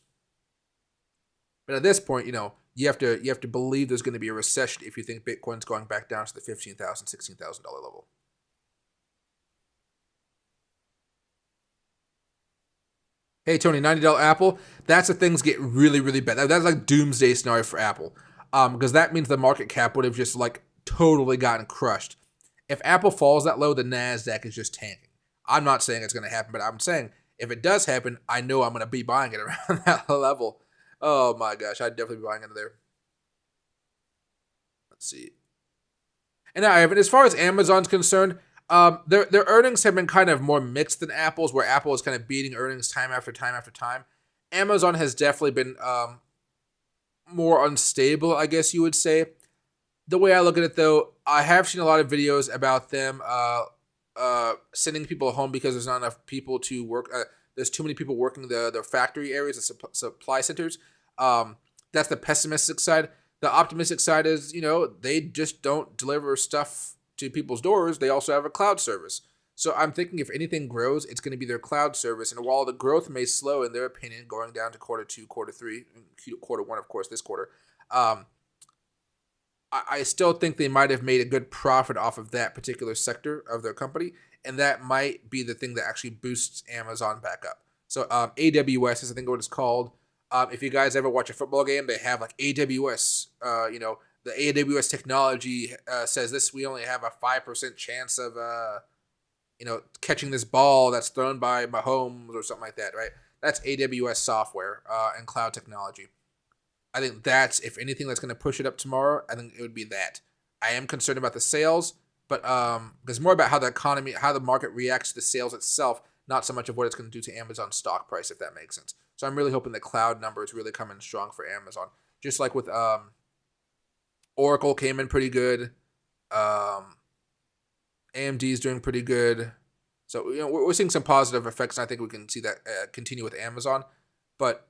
But at this point, you have to believe there's going to be a recession if you think Bitcoin's going back down to the $15,000, $16,000 level. Hey Tony, $90 Apple. That's if things get really, really bad. That's like doomsday scenario for Apple, because that means the market cap would have just like totally gotten crushed. If Apple falls that low, the Nasdaq is just tanking. I'm not saying it's going to happen, but I'm saying if it does happen, I know I'm going to be buying it around that level. Oh my gosh, I'd definitely be buying into there. Let's see. And now, Ivan, as far as Amazon's concerned, their earnings have been kind of more mixed than Apple's, where Apple is kind of beating earnings time after time after time. Amazon has definitely been more unstable, I guess you would say. The way I look at it, though, I have seen a lot of videos about them sending people home because there's not enough people to work. There's too many people working the factory areas, the supply centers. That's the pessimistic side. The optimistic side is, they just don't deliver stuff to people's doors. They also have a cloud service. So I'm thinking if anything grows, it's going to be their cloud service. And while the growth may slow, in their opinion, going down to quarter 2, quarter 3, quarter 1, of course, this quarter, I still think they might have made a good profit off of that particular sector of their company. And that might be the thing that actually boosts Amazon back up. So AWS is, I think, what it's called. If you guys ever watch a football game, they have like AWS. The AWS technology says this: we only have a 5% chance of catching this ball that's thrown by Mahomes or something like that, right? That's AWS software and cloud technology. I think that's, if anything, that's going to push it up tomorrow. I think it would be that. I am concerned about the sales, but it's more about how the economy, how the market reacts to the sales itself, not so much of what it's going to do to Amazon's stock price, if that makes sense. So I'm really hoping the cloud numbers really come in strong for Amazon. Just like with Oracle came in pretty good. AMD's doing pretty good. So we're seeing some positive effects, and I think we can see that continue with Amazon. But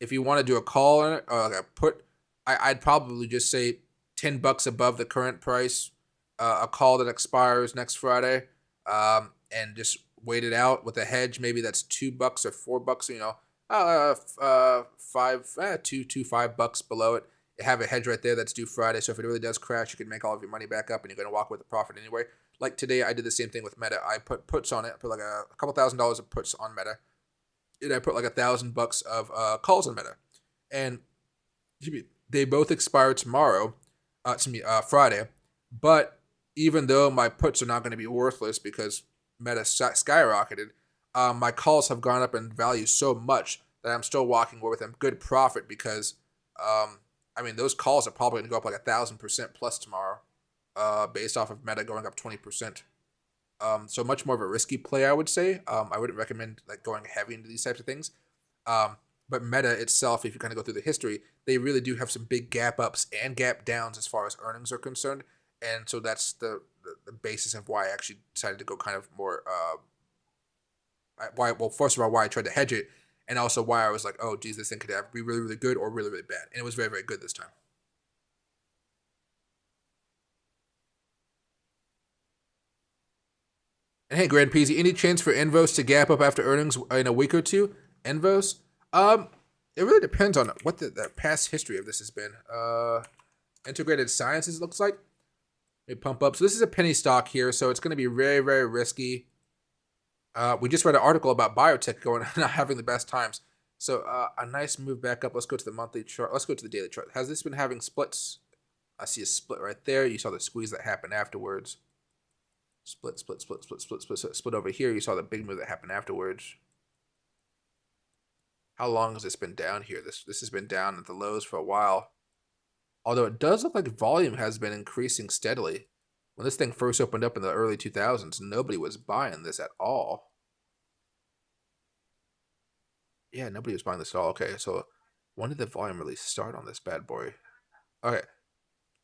if you want to do a call on it, or like a put, I'd probably just say $10 above the current price, a call that expires next Friday, and just wait it out with a hedge. Maybe that's $2 or $4. $5 below it. You have a hedge right there that's due Friday. So if it really does crash, you can make all of your money back up, and you're going to walk with a profit anyway. Like today, I did the same thing with Meta. I put puts on it. I put like a couple $1,000s of puts on Meta. And I put like $1,000 of calls on Meta. And they both expire tomorrow. Friday. But even though my puts are not going to be worthless because Meta skyrocketed, my calls have gone up in value so much that I'm still walking away with a good profit because, those calls are probably going to go up like 1,000% plus tomorrow, based off of Meta going up 20%. So much more of a risky play, I would say. I wouldn't recommend like going heavy into these types of things. But Meta itself, if you kind of go through the history, they really do have some big gap ups and gap downs as far as earnings are concerned. And so that's the basis of why I actually decided to go kind of more, first of all, why I tried to hedge it, and also why I was like, oh, geez, this thing could be really, really good or really, really bad. And it was very, very good this time. And hey, Grand Peasy, any chance for Envos to gap up after earnings in a week or two? Envos? It really depends on what the past history of this has been. Integrated Sciences looks like. They pump up. So this is a penny stock here, so it's going to be very, very risky. We just read an article about biotech not having the best times. So a nice move back up. Let's go to the monthly chart. Let's go to the daily chart. Has this been having splits? I see a split right there. You saw the squeeze that happened afterwards. Split over here. You saw the big move that happened afterwards. How long has this been down here? This has been down at the lows for a while. Although it does look like volume has been increasing steadily. When this thing first opened up in the early 2000s, nobody was buying this at all. Yeah, nobody was buying this at all. Okay, so when did the volume really start on this bad boy? Okay,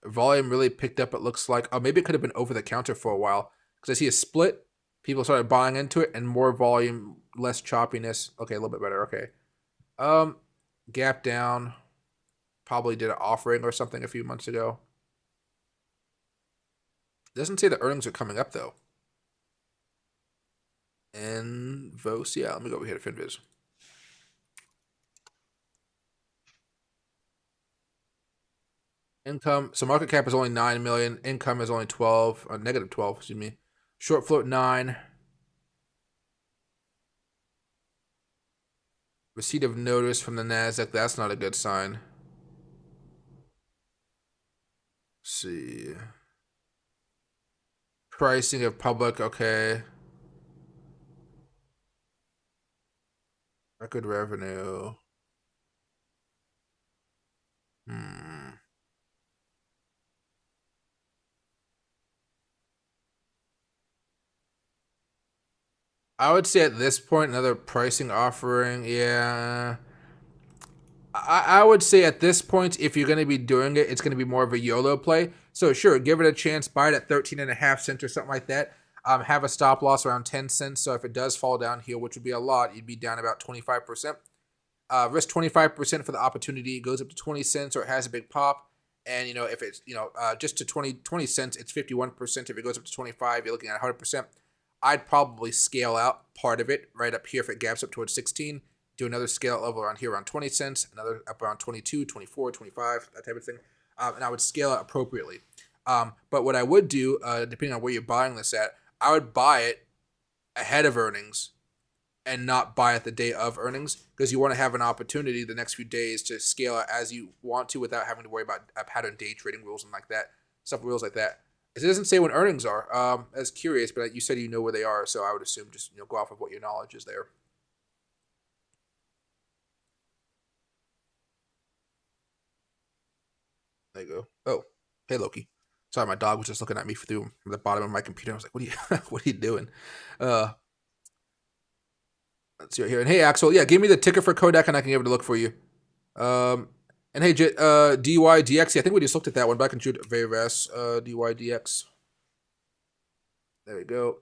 volume really picked up, it looks like. Oh, maybe it could have been over the counter for a while. Because I see a split. People started buying into it, and more volume, less choppiness. Okay, a little bit better. Okay. Gap down. Probably did an offering or something a few months ago. Doesn't say the earnings are coming up though. Invos, yeah, let me go over here to Finviz. Income, so market cap is only 9 million. Income is only 12, negative 12, excuse me. Short float 9. Receipt of notice from the NASDAQ, that's not a good sign. Let's see. Pricing of public, okay. Record revenue. I would say at this point, another pricing offering, yeah. I would say at this point, if you're going to be doing it, it's going to be more of a YOLO play. So sure, give it a chance, buy it at 13.5 cents or something like that. Have a stop loss around 10 cents. So if it does fall down here, which would be a lot, you'd be down about 25%. Risk 25% for the opportunity. It goes up to 20 cents or it has a big pop. And, if it's, just to 20 cents, it's 51%. If it goes up to 25, you're looking at 100%. I'd probably scale out part of it right up here if it gaps up towards 16. Do another scale out level around here around 20 cents, another up around 22, 24, 25, that type of thing. And I would scale it appropriately. But what I would do, depending on where you're buying this at, I would buy it ahead of earnings and not buy it the day of earnings, because you want to have an opportunity the next few days to scale out as you want to without having to worry about pattern day trading rules and like that, rules like that. It doesn't say when earnings are. I was curious, but you said you know where they are, so I would assume just go off of what your knowledge is there. There you go. Oh, hey Loki. Sorry, my dog was just looking at me through the bottom of my computer. I was like, "What are you? What are you doing?" Uh, let's see right here. And hey, Axel, yeah, give me the ticker for Kodak, and I can give it a look for you. And hey, Dydx. Yeah, I think we just looked at that one, but I can shoot very fast. Dydx. There we go.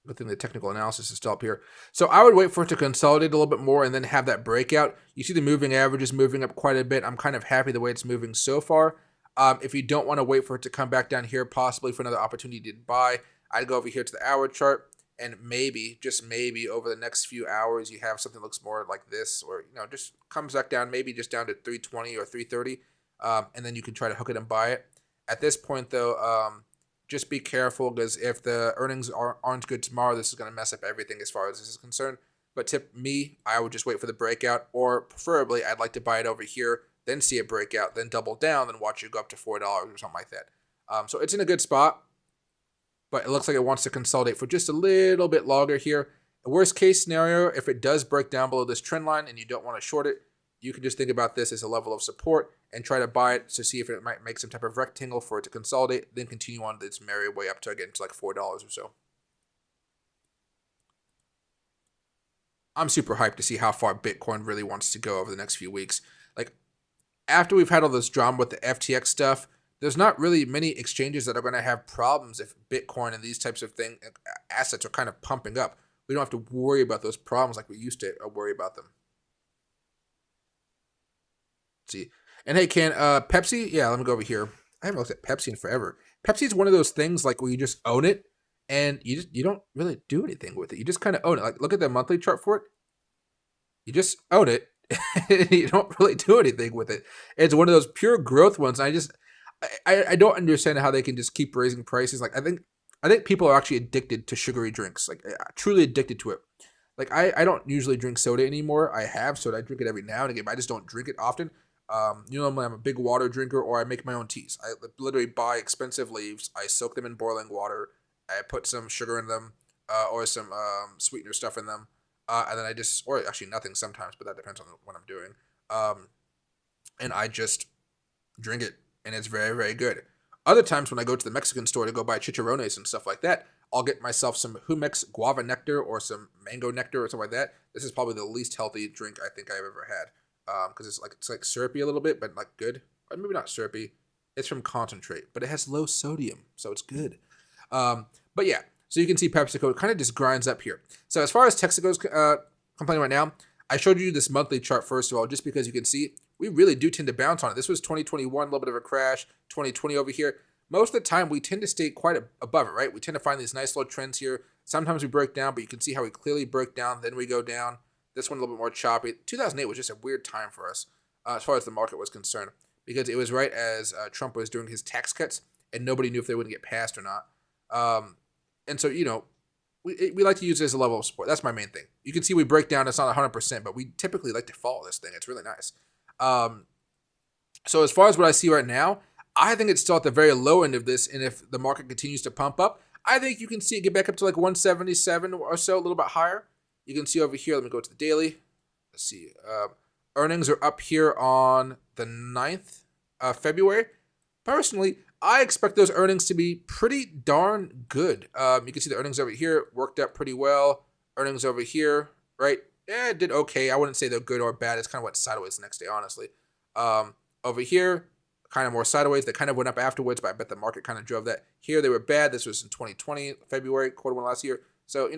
Good thing the technical analysis is still up here. So I would wait for it to consolidate a little bit more and then have that breakout. You see the moving averages moving up quite a bit. I'm kind of happy the way it's moving so far. If you don't want to wait for it to come back down here, possibly for another opportunity to buy, I'd go over here to the hour chart, and maybe, just maybe, over the next few hours, you have something that looks more like this, or just comes back down, maybe just down to 320 or 330, and then you can try to hook it and buy it. At this point, though, just be careful, because if the earnings aren't good tomorrow, this is going to mess up everything as far as this is concerned. But tip me, I would just wait for the breakout, or preferably, I'd like to buy it over here, then see it break out, then double down, then watch it go up to $4 or something like that. So it's in a good spot, but it looks like it wants to consolidate for just a little bit longer here. The worst case scenario, if it does break down below this trend line and you don't want to short it, you can just think about this as a level of support and try to buy it to see if it might make some type of rectangle for it to consolidate, then continue on its merry way up to, again, to like $4 or so. I'm super hyped to see how far Bitcoin really wants to go over the next few weeks. Like, after we've had all this drama with the FTX stuff, there's not really many exchanges that are going to have problems if Bitcoin and these types of assets are kind of pumping up. We don't have to worry about those problems like we used to worry about them. Let's see. And hey, Pepsi? Yeah, let me go over here. I haven't looked at Pepsi in forever. Pepsi is one of those things like where you just own it and you don't really do anything with it. You just kind of own it. Like, look at the monthly chart for it. You just own it. You don't really do anything with it. It's one of those pure growth ones. And I don't understand how they can just keep raising prices. Like, I think people are actually addicted to sugary drinks, like truly addicted to it. Like, I don't usually drink soda anymore. I have soda. I drink it every now and again, but I just don't drink it often. Normally I'm a big water drinker, or I make my own teas. I literally buy expensive leaves. I soak them in boiling water. I put some sugar in them, or some sweetener stuff in them. And then or actually nothing sometimes, but that depends on what I'm doing. And I just drink it, and it's very, very good. Other times when I go to the Mexican store to go buy chicharrones and stuff like that, I'll get myself some Jumex guava nectar or some mango nectar or something like that. This is probably the least healthy drink I think I've ever had, because it's like syrupy a little bit, but like good. Or maybe not syrupy. It's from concentrate, but it has low sodium, so it's good. But yeah. So you can see PepsiCo kind of just grinds up here. So as far as Texaco's complaining right now, I showed you this monthly chart first of all, just because you can see we really do tend to bounce on it. This was 2021, a little bit of a crash, 2020 over here. most of the time we tend to stay quite above it, right? We tend to find these nice little trends here. Sometimes we break down, but you can see how we clearly break down, then we go down. This one a little bit more choppy. 2008 was just a weird time for us as far as the market was concerned, because it was right as Trump was doing his tax cuts, and nobody knew if they wouldn't get passed or not. And so, we like to use it as a level of support. That's my main thing. You can see we break down. It's not 100%, but we typically like to follow this thing. It's really nice. So as far as what I see right now, I think it's still at the very low end of this. And if the market continues to pump up, I think you can see it get back up to like 177 or so, a little bit higher. You can see over here. Let me go to the daily. Let's see. Earnings are up here on the 9th of February. Personally, I expect those earnings to be pretty darn good. You can see the earnings over here worked out pretty well. Earnings over here, right? Yeah, it did okay. I wouldn't say they're good or bad. It's kind of went sideways the next day, honestly. Over here, kind of more sideways. They kind of went up afterwards, but I bet the market kind of drove that. Here, they were bad. This was in 2020, February, quarter one last year. So,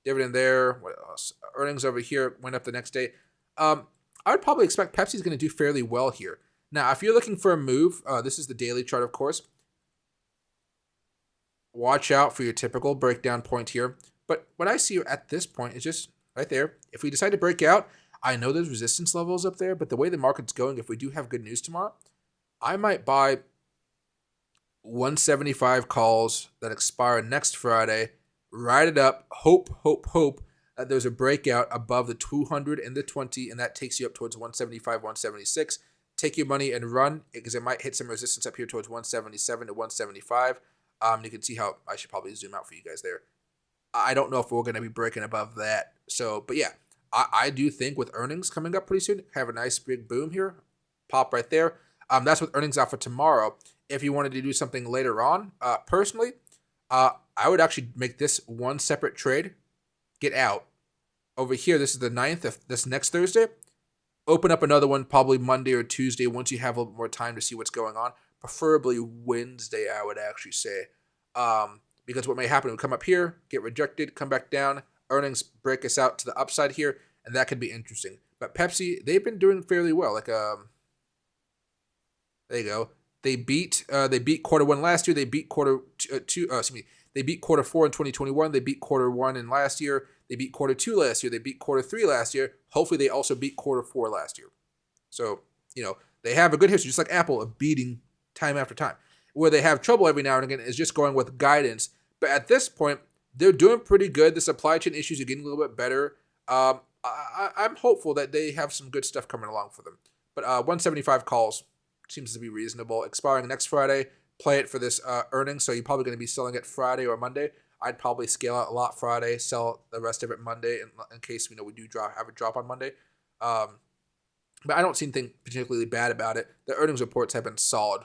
dividend there. What else? Earnings over here went up the next day. I would probably expect Pepsi's going to do fairly well here. Now, if you're looking for a move, this is the daily chart, of course. Watch out for your typical breakdown point here. But what I see at this point is just right there. If we decide to break out, I know there's resistance levels up there, but the way the market's going, if we do have good news tomorrow, I might buy 175 calls that expire next Friday, ride it up, hope that there's a breakout above the 200 and the 20, and that takes you up towards 175, 176. Take your money and run, because it might hit some resistance up here towards 177 to 175. You can see how I should probably zoom out for you guys there. I don't know if we're going to be breaking above that. So, but yeah, I do think with earnings coming up pretty soon, have a nice big boom here, pop right there. That's with earnings out for tomorrow. If you wanted to do something later on, personally, I would actually make this one separate trade, get out. Over here, this is the 9th of this next Thursday. Open up another one probably Monday or Tuesday once you have a little more time to see what's going on. Preferably Wednesday, I would actually say. Because what may happen, we come up here, get rejected, come back down, earnings break us out to the upside here, and that could be interesting. But Pepsi, they've been doing fairly well. Like, there you go. They beat quarter one last year. They beat quarter two. They beat quarter four in 2021. They beat quarter one in last year. They beat quarter two last year. They beat quarter three last year. Hopefully, they also beat quarter four last year. So, they have a good history, just like Apple, of beating time after time. Where they have trouble every now and again is just going with guidance. But at this point, they're doing pretty good. The supply chain issues are getting a little bit better. I'm hopeful that they have some good stuff coming along for them. But 175 calls seems to be reasonable. Expiring next Friday. Play it for this earnings. So you're probably going to be selling it Friday or Monday. I'd probably scale out a lot Friday, sell the rest of it Monday in case we do have a drop on Monday. But I don't see anything particularly bad about it. The earnings reports have been solid.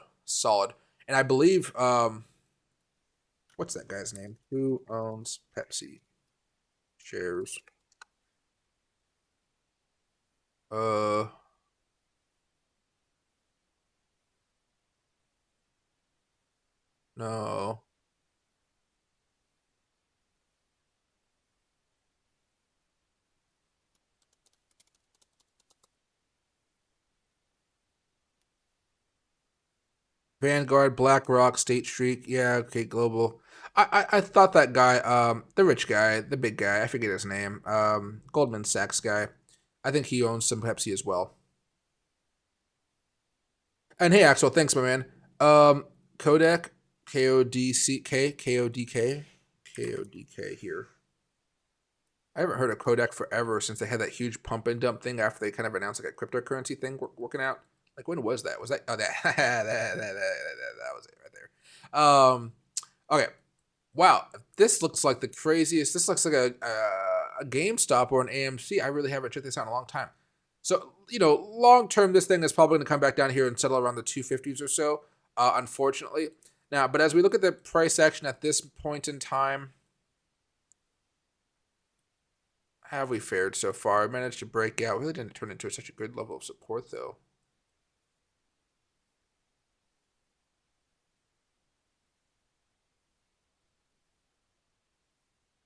And I believe, what's that guy's name? Who owns Pepsi shares? No. Vanguard, BlackRock, State Street. Yeah, okay, Global. I thought that guy, the rich guy, the big guy, I forget his name, Goldman Sachs guy. I think he owns some Pepsi as well. And hey, Axel, thanks, my man. Kodak, Kodck, Kodk here. I haven't heard of Kodak forever since they had that huge pump and dump thing after they kind of announced like a cryptocurrency thing working out. Like, when was that? Was that? Oh, that that was it right there. Okay. Wow, this looks like the craziest. This looks like a GameStop or an AMC. I really haven't checked this out in a long time. So, long term, this thing is probably going to come back down here and settle around the 250s or so, unfortunately. Now, but as we look at the price action at this point in time, how have we fared so far? I managed to break out. Really didn't turn into such a good level of support, though.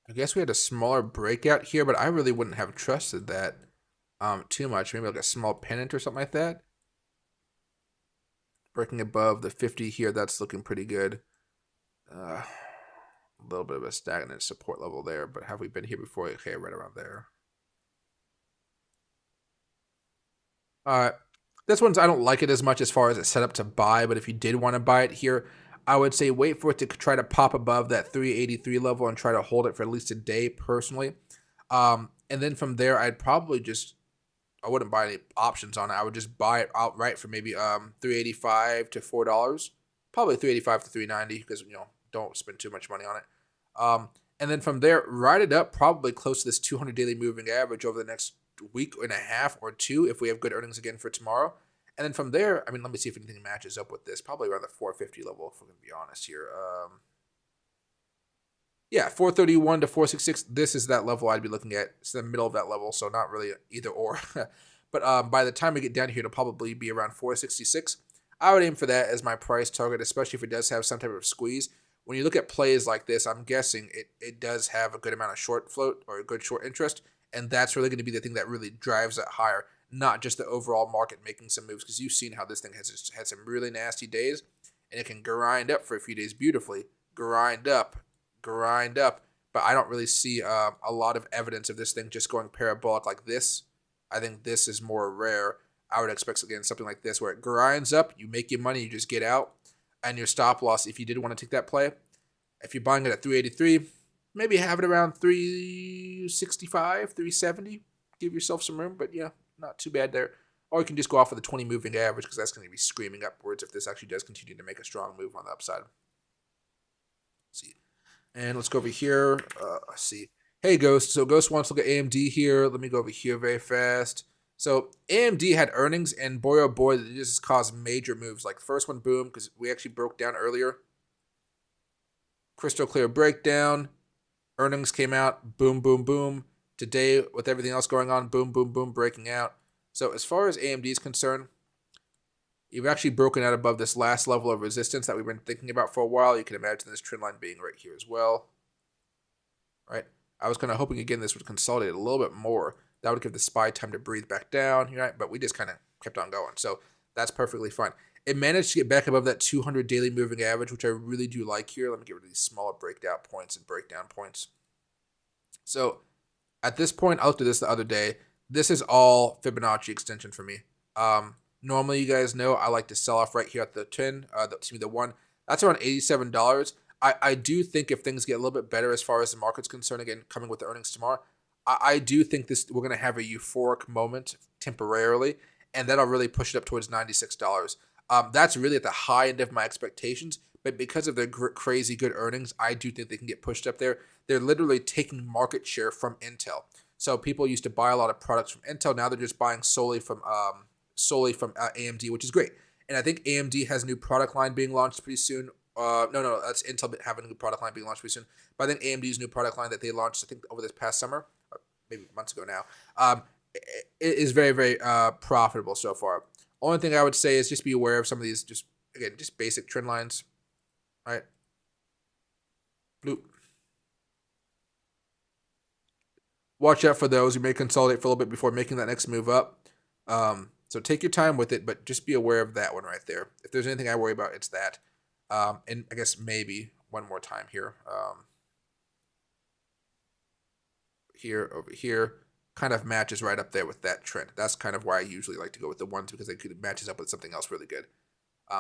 I guess we had a smaller breakout here, but I really wouldn't have trusted that too much. Maybe like a small pennant or something like that. Breaking above the 50 here, that's looking pretty good. A little bit of a stagnant support level there, but have we been here before? Okay, right around there. This one's, I don't like it as much as far as it's set up to buy, but if you did want to buy it here, I would say wait for it to try to pop above that 383 level and try to hold it for at least a day personally. And then from there, I'd probably just, I wouldn't buy any options on it. I would just buy it outright for maybe 385 to $4. Probably 385 to 390 because, don't spend too much money on it. And then from there, ride it up probably close to this 200 daily moving average over the next week and a half or two if we have good earnings again for tomorrow. And then from there, let me see if anything matches up with this. Probably around the 450 level, if we're going to be honest here. Yeah, 431 to 466. This is that level I'd be looking at. It's the middle of that level, so not really either or. But by the time we get down here, it'll probably be around 466. I would aim for that as my price target, especially if it does have some type of squeeze. When you look at plays like this, I'm guessing it does have a good amount of short float or a good short interest, and that's really going to be the thing that really drives it higher, not just the overall market making some moves, because you've seen how this thing has had some really nasty days, and it can grind up for a few days beautifully, grind up, but I don't really see a lot of evidence of this thing just going parabolic like this. I think this is more rare. I would expect, again, something like this where it grinds up, you make your money, you just get out, and your stop loss, if you did want to take that play, if you're buying it at 383, maybe have it around 365, 370. Give yourself some room, but yeah, not too bad there. Or you can just go off of the 20 moving average because that's going to be screaming upwards if this actually does continue to make a strong move on the upside. Let's see. And let's go over here. Let's see. Hey, Ghost. So Ghost wants to look at AMD here. Let me go over here very fast. So AMD had earnings, and boy, oh boy, it just caused major moves. Like the first one, boom, because we actually broke down earlier. Crystal clear breakdown. Earnings came out, boom, boom, boom. Today, with everything else going on, boom, boom, boom, breaking out. So as far as AMD is concerned, you've actually broken out above this last level of resistance that we've been thinking about for a while. You can imagine this trend line being right here as well. Right? I was kind of hoping, again, this would consolidate a little bit more. That would give the SPY time to breathe back down, right? But we just kind of kept on going. So that's perfectly fine. It managed to get back above that 200 daily moving average, which I really do like here. Let me get rid of these smaller breakdown points and breakdown points. So at this point, I looked at this the other day. This is all Fibonacci extension for me. Normally, you guys know I like to sell off right here at the 10, the 1. That's around $87. I do think if things get a little bit better as far as the market's concerned, again, coming with the earnings tomorrow, I do think we're going to have a euphoric moment temporarily, and that'll really push it up towards $96. That's really at the high end of my expectations, but because of their crazy good earnings, I do think they can get pushed up there. They're literally taking market share from Intel. So people used to buy a lot of products from Intel. Now they're just buying solely from AMD, which is great. And I think AMD has a new product line being launched pretty soon. No, that's Intel having a new product line being launched pretty soon. But I think AMD's new product line that they launched, I think, over this past summer, or maybe months ago now, it is very, very profitable so far. Only thing I would say is just be aware of some of these, just basic trend lines, right? Bloop. Watch out for those. You may consolidate for a little bit before making that next move up. So take your time with it, but just be aware of that one right there. If there's anything I worry about, it's that. And I guess maybe one more time here. Over here, kind of matches right up there with that trend. That's kind of why I usually like to go with the ones, because it matches up with something else really good.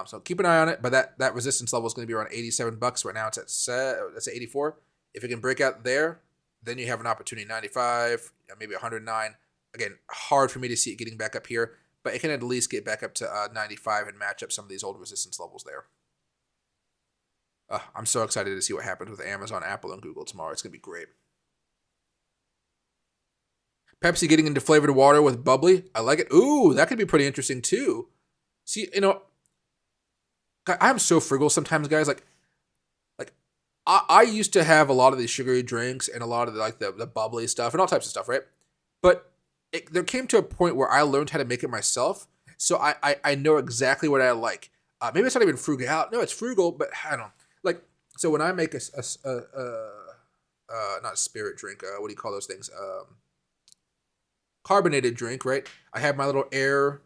So keep an eye on it, but that resistance level is going to be around $87. Right now it's at 84. If it can break out there, then you have an opportunity. 95, maybe 109. Again, hard for me to see it getting back up here, but it can at least get back up to 95 and match up some of these old resistance levels there. I'm so excited to see what happens with Amazon, Apple, and Google tomorrow. It's going to be great. Pepsi getting into flavored water with bubbly. I like it. Ooh, that could be pretty interesting too. See, I'm so frugal sometimes, guys. Like I used to have a lot of these sugary drinks and a lot of the bubbly stuff and all types of stuff, right? But there came to a point where I learned how to make it myself. So I know exactly what I like. Maybe it's not even frugal. No, it's frugal, but I don't know. Like, so when I make not a spirit drink, what do you call those things? Carbonated drink, right? I have my little air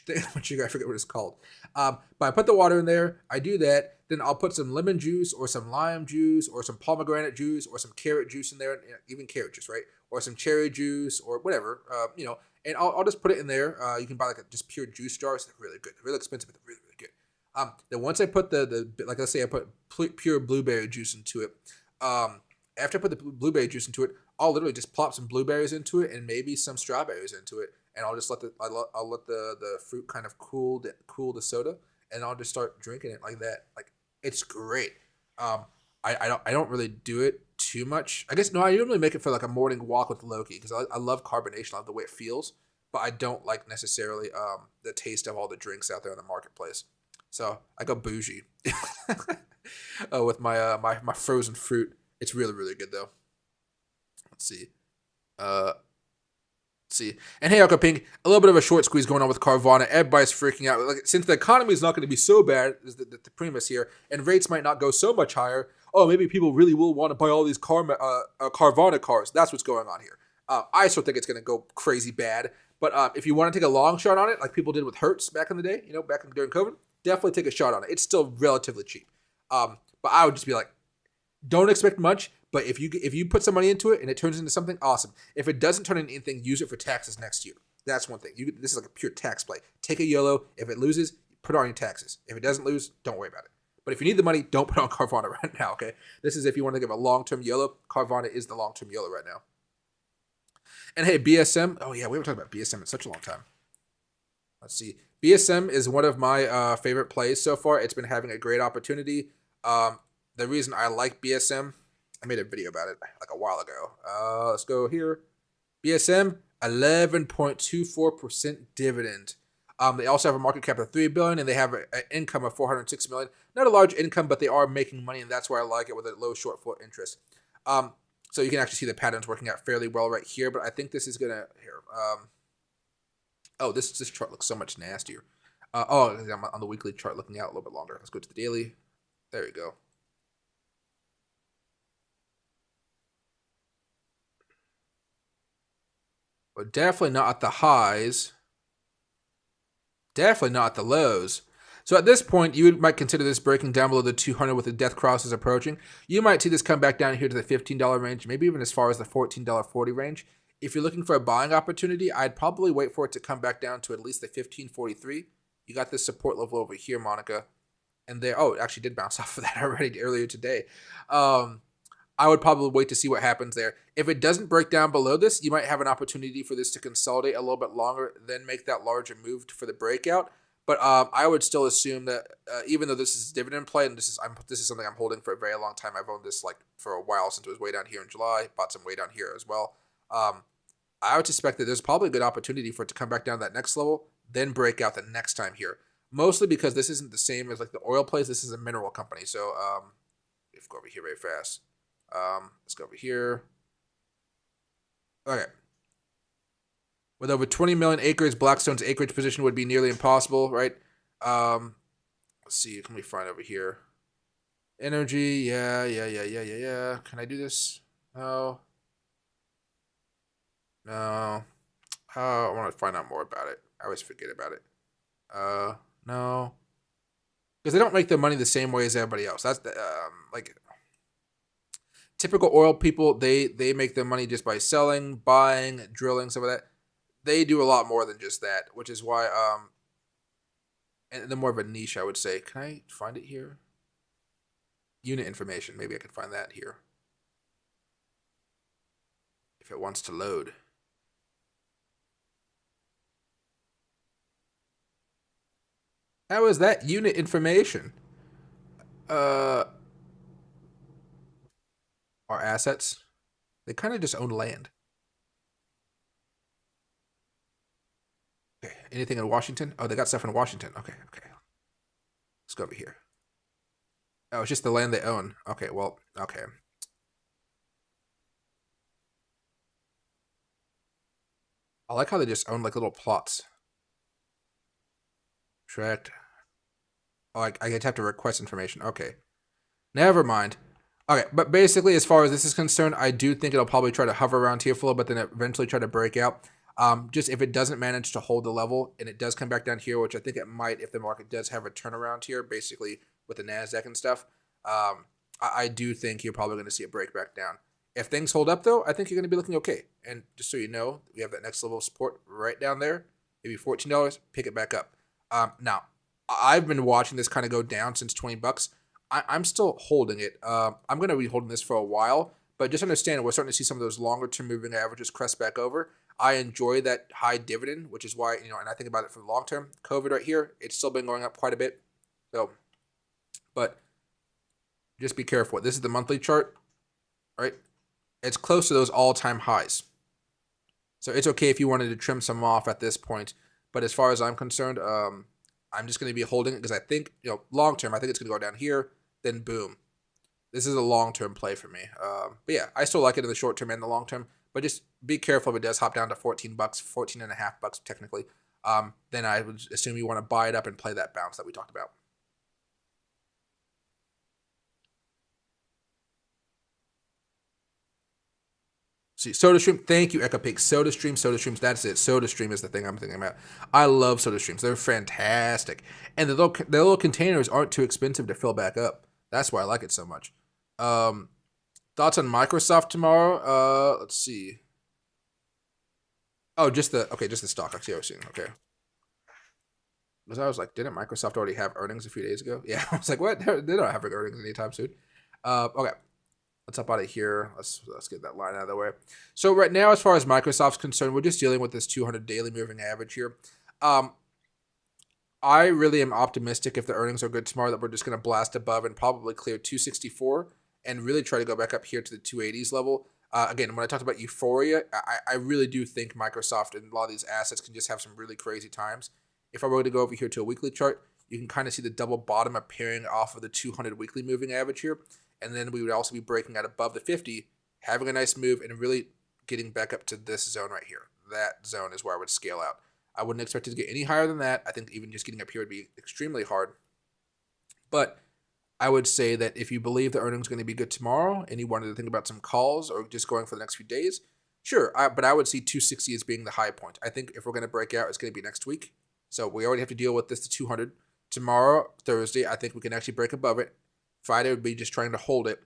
thing. I forget what it's called. But I put the water in there. I do that. Then I'll put some lemon juice or some lime juice or some pomegranate juice or some carrot juice in there, even carrot juice, right? Or some cherry juice or whatever, and I'll just put it in there. You can buy like just pure juice jars. They're really good. They're really expensive, but they're really, really good. Then once I put the like, let's say I put pure blueberry juice into it. After I put the blueberry juice into it, I'll literally just plop some blueberries into it and maybe some strawberries into it, and I'll just let the fruit kind of cool the soda, and I'll just start drinking it like that. Like, it's great. I don't really do it too much. I guess no, I usually make it for like a morning walk with Loki because I love carbonation. I love the way it feels, but I don't like necessarily the taste of all the drinks out there in the marketplace. So I go bougie with my frozen fruit. It's really, really good though. Let's see. And hey, Uncle Pink, a little bit of a short squeeze going on with Carvana. Everybody's freaking out. Like, since the economy is not going to be so bad, is the premise here, and rates might not go so much higher. Oh, maybe people really will want to buy all these Carvana cars. That's what's going on here. I still think it's going to go crazy bad. But if you want to take a long shot on it, like people did with Hertz back in the day, during COVID, definitely take a shot on it. It's still relatively cheap. But I would just be like, don't expect much. But if you put some money into it and it turns into something, awesome. If it doesn't turn into anything, use it for taxes next year. That's one thing. This is like a pure tax play. Take a YOLO. If it loses, put it on your taxes. If it doesn't lose, don't worry about it. But if you need the money, don't put it on Carvana right now, okay? This is if you want to give a long-term YOLO. Carvana is the long-term YOLO right now. And hey, BSM. Oh, yeah, we haven't talked about BSM in such a long time. Let's see. BSM is one of my favorite plays so far. It's been having a great opportunity. The reason I like BSM, I made a video about it like a while ago. Let's go here. BSM, 11.24% dividend. They also have a market cap of $3 billion, and they have an income of $406 million. Not a large income, but they are making money, and that's why I like it with a low short float interest. So you can actually see the patterns working out fairly well right here, but I think this is gonna here. This chart looks so much nastier. I'm on the weekly chart looking out a little bit longer. Let's go to the daily. There we go. But definitely not at the highs. Definitely not at the lows. So at this point, you might consider this breaking down below the 200 with the death crosses approaching. You might see this come back down here to the $15 range, maybe even as far as the $14.40 range. If you're looking for a buying opportunity, I'd probably wait for it to come back down to at least the $15.43. You got this support level over here, Monica. And there, it actually did bounce off of that already earlier today. I would probably wait to see what happens there. If it doesn't break down below this, you might have an opportunity for this to consolidate a little bit longer, then make that larger move for the breakout. But I would still assume that even though this is dividend play, and this is something I'm holding for a very long time. I've owned this like for a while since it was way down here in July. Bought some way down here as well. I would suspect that there's probably a good opportunity for it to come back down that next level, then break out the next time here. Mostly because this isn't the same as like the oil plays. This is a mineral company. So let's go over here very fast. Let's go over here. Okay. With over 20 million acres, Blackstone's acreage position would be nearly impossible, right? Let's see. Can we find over here? Energy. Yeah. Can I do this? No. I want to find out more about it. I always forget about it. No. Because they don't make their money the same way as everybody else. That's the, typical oil people, they make their money just by selling, buying, drilling, some of that. They do a lot more than just that, which is why, and they're more of a niche, I would say. Can I find it here? Unit information. Maybe I can find that here. If it wants to load. How is that unit information? Our assets. They kind of just own land. Okay. Anything in Washington? Oh, they got stuff in Washington. Okay. Let's go over here. Oh, it's just the land they own. Okay, well, okay. I like how they just own like little plots. Tract. Oh, I have to request information. Okay. Never mind. Okay, but basically, as far as this is concerned, I do think it'll probably try to hover around here for a little bit, then eventually try to break out. Just if it doesn't manage to hold the level and it does come back down here, which I think it might if the market does have a turnaround here, basically with the NASDAQ and stuff, I do think you're probably going to see a break back down. If things hold up, though, I think you're going to be looking okay. And just so you know, we have that next level of support right down there. Maybe $14, pick it back up. Now, I've been watching this kind of go down since $20. I'm still holding it. I'm going to be holding this for a while, but just understand we're starting to see some of those longer term moving averages crest back over. I enjoy that high dividend, which is why, and I think about it for the long term. COVID right here, it's still been going up quite a bit. So, but just be careful. This is the monthly chart, right? It's close to those all-time highs. So it's okay if you wanted to trim some off at this point. But as far as I'm concerned, I'm just going to be holding it because I think, long term, I think it's going to go down here, then boom. This is a long-term play for me. But yeah, I still like it in the short term and the long term. But just be careful if it does hop down to $14, $14.50 technically. Then I would assume you want to buy it up and play that bounce that we talked about. See, SodaStream, thank you, EchoPig. SodaStreams, that's it. SodaStream is the thing I'm thinking about. I love SodaStreams. They're fantastic. And the little containers aren't too expensive to fill back up. That's why I like it so much. Thoughts on Microsoft tomorrow? Let's see. Oh, just the stock. I see what I was seeing. Okay. Because I was like, didn't Microsoft already have earnings a few days ago? Yeah, I was like, what? They don't have earnings anytime soon. Okay. Let's up out of here. Let's get that line out of the way. So right now, as far as Microsoft's concerned, we're just dealing with this 200 daily moving average here. I really am optimistic if the earnings are good tomorrow that we're just going to blast above and probably clear 264 and really try to go back up here to the 280s level. Again, when I talked about euphoria, I really do think Microsoft and a lot of these assets can just have some really crazy times. If I were to go over here to a weekly chart, you can kind of see the double bottom appearing off of the 200 weekly moving average here. And then we would also be breaking out above the 50, having a nice move, and really getting back up to this zone right here. That zone is where I would scale out. I wouldn't expect it to get any higher than that. I think even just getting up here would be extremely hard. But I would say that if you believe the earnings are going to be good tomorrow and you wanted to think about some calls or just going for the next few days, sure. But I would see 260 as being the high point. I think if we're going to break out, it's going to be next week. So we already have to deal with this to 200. Tomorrow, Thursday, I think we can actually break above it. Friday would be just trying to hold it.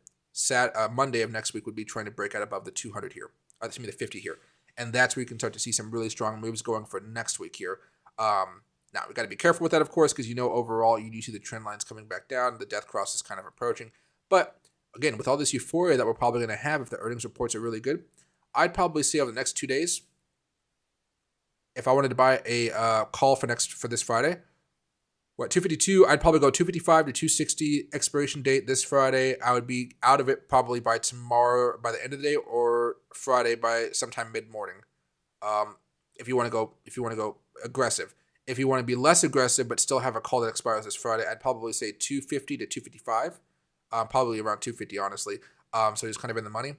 Monday of next week would be trying to break out above the 200 here. Excuse me, the 50 here. And that's where you can start to see some really strong moves going for next week here. Now, we got to be careful with that, of course, because overall, you do see the trend lines coming back down. The death cross is kind of approaching. But again, with all this euphoria that we're probably going to have if the earnings reports are really good, I'd probably see over the next 2 days, if I wanted to buy a call for this Friday, 252, I'd probably go 255 to 260 expiration date this Friday. I would be out of it probably by tomorrow, by the end of the day, or Friday by sometime mid-morning. If you want to go aggressive. If you want to be less aggressive but still have a call that expires this Friday, I'd probably say 250 to 255, probably around 250, honestly. So he's kind of in the money.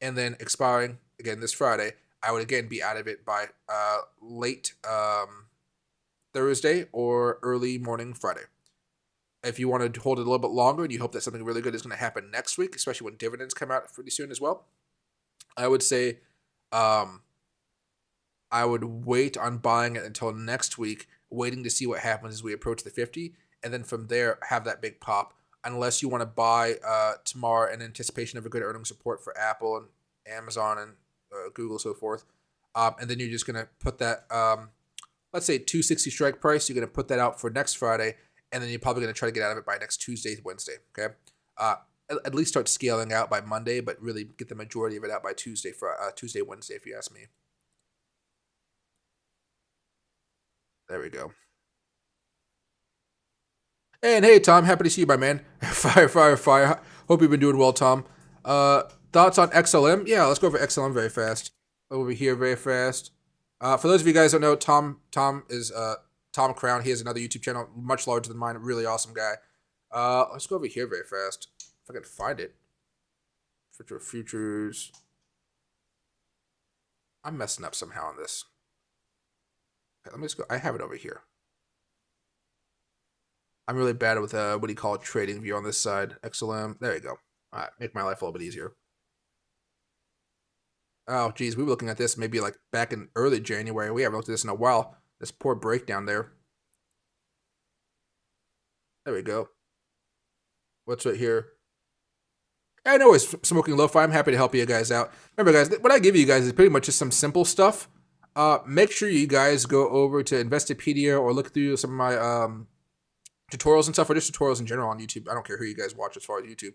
And then expiring, again, this Friday, I would again be out of it by late Thursday or early morning Friday. If you want to hold it a little bit longer and you hope that something really good is going to happen next week, especially when dividends come out pretty soon as well, I would say I would wait on buying it until next week, waiting to see what happens as we approach the 50, and then from there have that big pop, unless you want to buy tomorrow in anticipation of a good earnings report for Apple and Amazon and Google, so forth. And then you're just going to put that, let's say 260 strike price, you're going to put that out for next Friday, and then you're probably going to try to get out of it by next Tuesday, Wednesday, okay? At least start scaling out by Monday, but really get the majority of it out by Tuesday, Wednesday, if you ask me. There we go. And hey, Tom, happy to see you, my man. Fire. Hope you've been doing well, Tom. Thoughts on XLM? Yeah, let's go over XLM very fast. Over here very fast. For those of you guys who don't know, Tom is Tom Crown. He has another YouTube channel, much larger than mine. Really awesome guy. Let's go over here very fast. If I can find it. Futures. I'm messing up somehow on this. Okay, let me just go. I have it over here. I'm really bad with what do you call it, trading view on this side. XLM. There you go. All right, make my life a little bit easier. Oh, geez, we were looking at this maybe like back in early January. We haven't looked at this in a while. This poor breakdown there. There we go. What's right here? I know it's smoking lo-fi. I'm happy to help you guys out. Remember, guys, what I give you guys is pretty much just some simple stuff. Make sure you guys go over to Investopedia or look through some of my tutorials and stuff, or just tutorials in general on YouTube. I don't care who you guys watch as far as YouTube.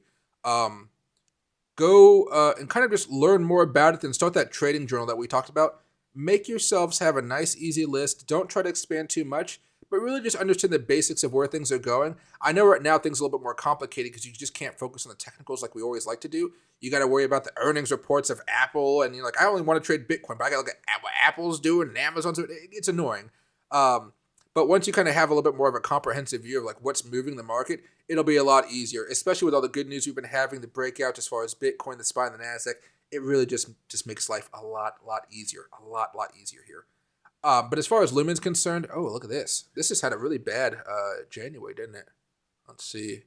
Go and kind of just learn more about it and start that trading journal that we talked about. Make yourselves have a nice, easy list. Don't try to expand too much, but really just understand the basics of where things are going. I know right now things are a little bit more complicated because you just can't focus on the technicals like we always like to do. You got to worry about the earnings reports of Apple, and you're like, I only want to trade Bitcoin, but I got to look at what Apple's doing and Amazon's doing. It's annoying. But once you kind of have a little bit more of a comprehensive view of like what's moving the market, it'll be a lot easier, especially with all the good news we've been having, the breakout as far as Bitcoin, the SPY, and the NASDAQ. It really just makes life a lot easier, a lot easier here. But as far as Lumen's concerned, oh, look at this. This just had a really bad January, didn't it? Let's see.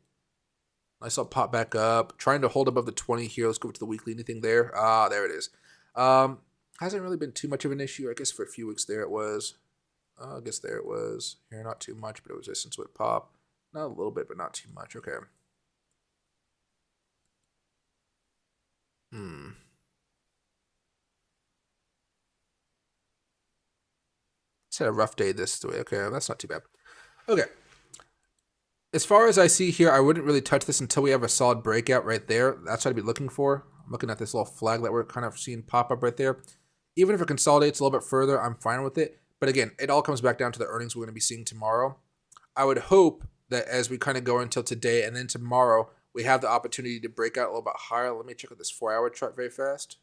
Nice little pop back up. Trying to hold above the 20 here. Let's go to the weekly. Anything there? Ah, there it is. Hasn't really been too much of an issue. I guess for a few weeks there it was. I guess there it was. Here, not too much, but it was resistance would pop. Not a little bit, but not too much. Okay. It's had a rough day this way. Okay, that's not too bad. Okay. As far as I see here, I wouldn't really touch this until we have a solid breakout right there. That's what I'd be looking for. I'm looking at this little flag that we're kind of seeing pop up right there. Even if it consolidates a little bit further, I'm fine with it. But again, it all comes back down to the earnings we're going to be seeing tomorrow. I would hope that as we kind of go until today and then tomorrow, we have the opportunity to break out a little bit higher. Let me check out this 4-hour chart very fast.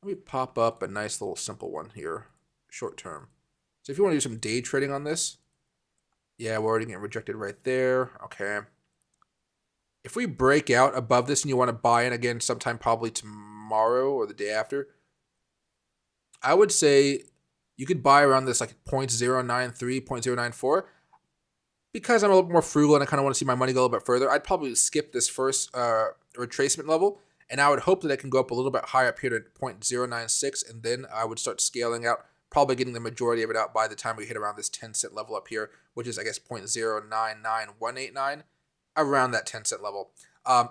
Let me pop up a nice little simple one here, short term. So if you want to do some day trading on this, yeah, we're already getting rejected right there. Okay. If we break out above this and you want to buy in again sometime probably tomorrow or the day after, I would say you could buy around this like 0.093, 0.094. Because I'm a little more frugal and I kind of want to see my money go a little bit further, I'd probably skip this first retracement level, and I would hope that it can go up a little bit higher up here to 0.096, and then I would start scaling out, probably getting the majority of it out by the time we hit around this 10-cent level up here, which is, I guess, 0.099189, around that 10-cent level.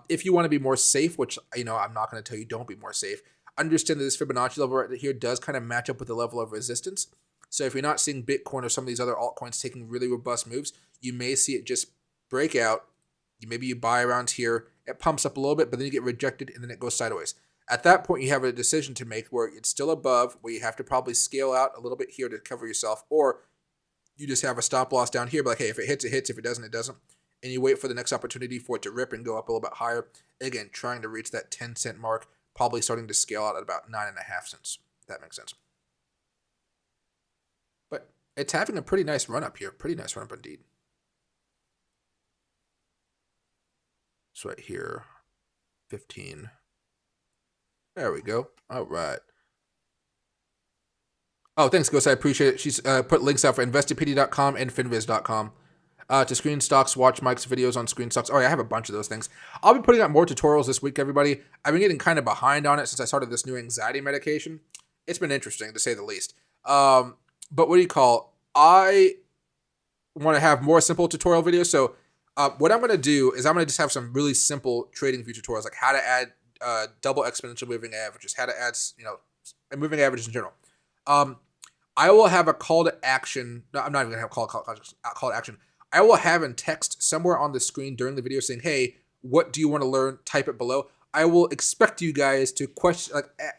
If you want to be more safe, which, I'm not going to tell you don't be more safe, understand that this Fibonacci level right here does kind of match up with the level of resistance. So if you're not seeing Bitcoin or some of these other altcoins taking really robust moves, you may see it just break out. Maybe you buy around here, it pumps up a little bit, but then you get rejected and then it goes sideways. At that point, you have a decision to make where it's still above, where you have to probably scale out a little bit here to cover yourself, or you just have a stop loss down here, but like, hey, if it hits, it hits. If it doesn't, it doesn't. And you wait for the next opportunity for it to rip and go up a little bit higher. Again, trying to reach that 10-cent mark, probably starting to scale out at about 9.5 cents. If that makes sense. But it's having a pretty nice run up here. Pretty nice run up indeed. So right here, 15. There we go. All right. Oh, thanks, Ghost. I appreciate it. She's put links out for Investopedia.com and Finviz.com. To Screen Stocks, watch Mike's videos on Screen Stocks. Oh, yeah, I have a bunch of those things. I'll be putting out more tutorials this week, everybody. I've been getting kind of behind on it since I started this new anxiety medication. It's been interesting, to say the least. But what do you call? I want to have more simple tutorial videos. So what I'm going to do is I'm going to just have some really simple trading view tutorials, like how to add double exponential moving averages, how to add, moving averages in general. I will have a call to action. No, I'm not even going to have a call to action. I will have in text somewhere on the screen during the video saying, hey, what do you want to learn? Type it below. I will expect you guys to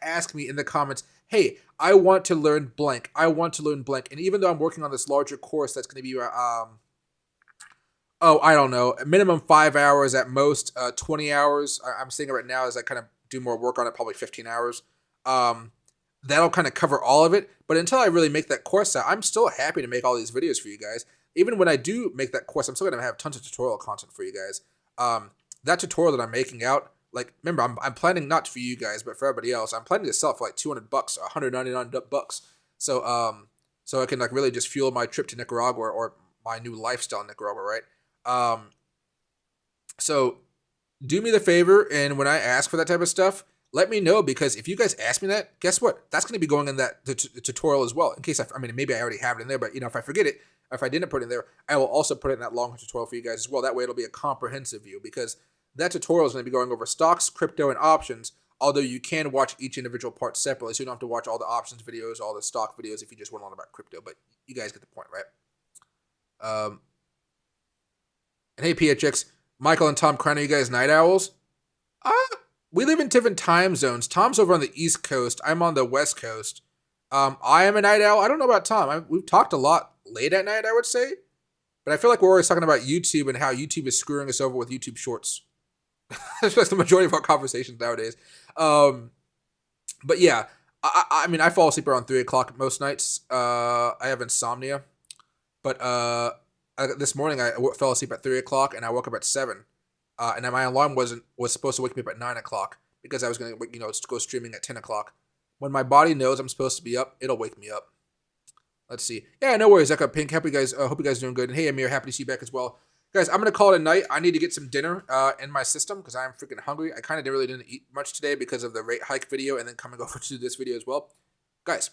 ask me in the comments, hey, I want to learn blank. I want to learn blank. And even though I'm working on this larger course that's going to be, I don't know, minimum 5 hours, at most 20 hours. I'm saying it right now as I kind of do more work on it, probably 15 hours. That'll kind of cover all of it. But until I really make that course out, I'm still happy to make all these videos for you guys. Even when I do make that course, I'm still going to have tons of tutorial content for you guys. That tutorial that I'm making out, like, remember, I'm planning not for you guys, but for everybody else, I'm planning to sell it for like $200, $199. So, so I can like really just fuel my trip to Nicaragua or my new lifestyle in Nicaragua, right? So do me the favor, and when I ask for that type of stuff, let me know, because if you guys ask me that, guess what? That's going to be going in that tutorial as well. In case I mean, maybe I already have it in there, but if I forget it, if I didn't put it in there, I will also put it in that longer tutorial for you guys as well. That way it'll be a comprehensive view, because that tutorial is going to be going over stocks, crypto, and options. Although you can watch each individual part separately, so you don't have to watch all the options videos, all the stock videos if you just want to learn about crypto. But you guys get the point, right? And hey, PHX, Michael and Tom Crown, are you guys night owls? We live in different time zones. Tom's over on the East Coast. I'm on the West Coast. I am a night owl. I don't know about Tom. We've talked a lot late at night, I would say. But I feel like we're always talking about YouTube and how YouTube is screwing us over with YouTube Shorts. That's the majority of our conversations nowadays. But yeah, I mean, I fall asleep around 3 o'clock most nights. I have insomnia. But this morning I fell asleep at 3 o'clock and I woke up at 7. And my alarm was supposed to wake me up at 9 o'clock because I was going to go streaming at 10 o'clock. When my body knows I'm supposed to be up, it'll wake me up. Let's see. Yeah, no worries. Echo Pink. Hope you guys are doing good. And hey, Amir, happy to see you back as well. Guys, I'm going to call it a night. I need to get some dinner in my system because I'm freaking hungry. I kind of really didn't eat much today because of the rate hike video and then coming over to this video as well. Guys,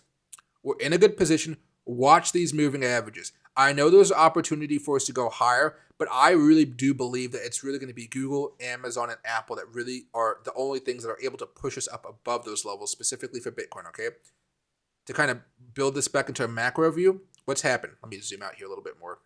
we're in a good position. Watch these moving averages. I know there's an opportunity for us to go higher, but I really do believe that it's really going to be Google, Amazon, and Apple that really are the only things that are able to push us up above those levels, specifically for Bitcoin, okay? To kind of build this back into a macro view, what's happened? Let me zoom out here a little bit more.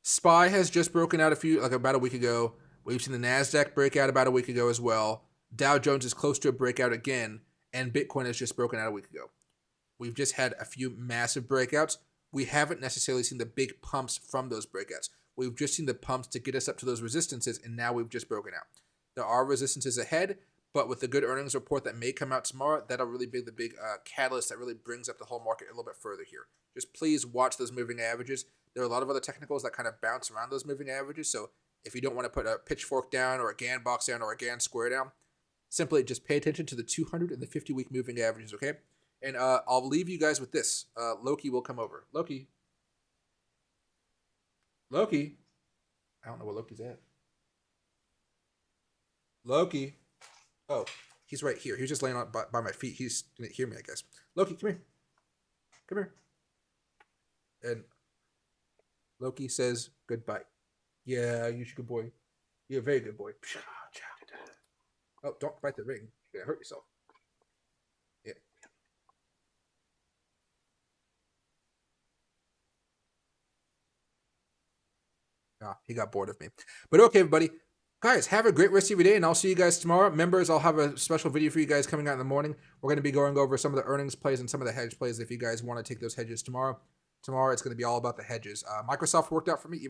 SPY has just broken out about a week ago. We've seen the NASDAQ break out about a week ago as well. Dow Jones is close to a breakout again, and Bitcoin has just broken out a week ago. We've just had a few massive breakouts. We haven't necessarily seen the big pumps from those breakouts. We've just seen the pumps to get us up to those resistances, and now we've just broken out. There are resistances ahead, but with the good earnings report that may come out tomorrow, that'll really be the big catalyst that really brings up the whole market a little bit further here. Just please watch those moving averages. There are a lot of other technicals that kind of bounce around those moving averages, so if you don't want to put a pitchfork down or a Gann box down or a Gann square down, simply just pay attention to the 200 and the 50-week moving averages, okay? And I'll leave you guys with this. Loki will come over. Loki. I don't know where Loki's at. Loki. Oh, he's right here. He's just laying on by my feet. He's didn't hear me, I guess. Loki, come here. Come here. And Loki says goodbye. Yeah, you're a good boy. You're a very good boy. Oh, don't bite the ring. You're gonna hurt yourself. Yeah. He got bored of me. But okay, everybody. Guys, have a great rest of your day, and I'll see you guys tomorrow. Members, I'll have a special video for you guys coming out in the morning. We're going to be going over some of the earnings plays and some of the hedge plays if you guys want to take those hedges tomorrow. Tomorrow, it's going to be all about the hedges. Microsoft worked out for me.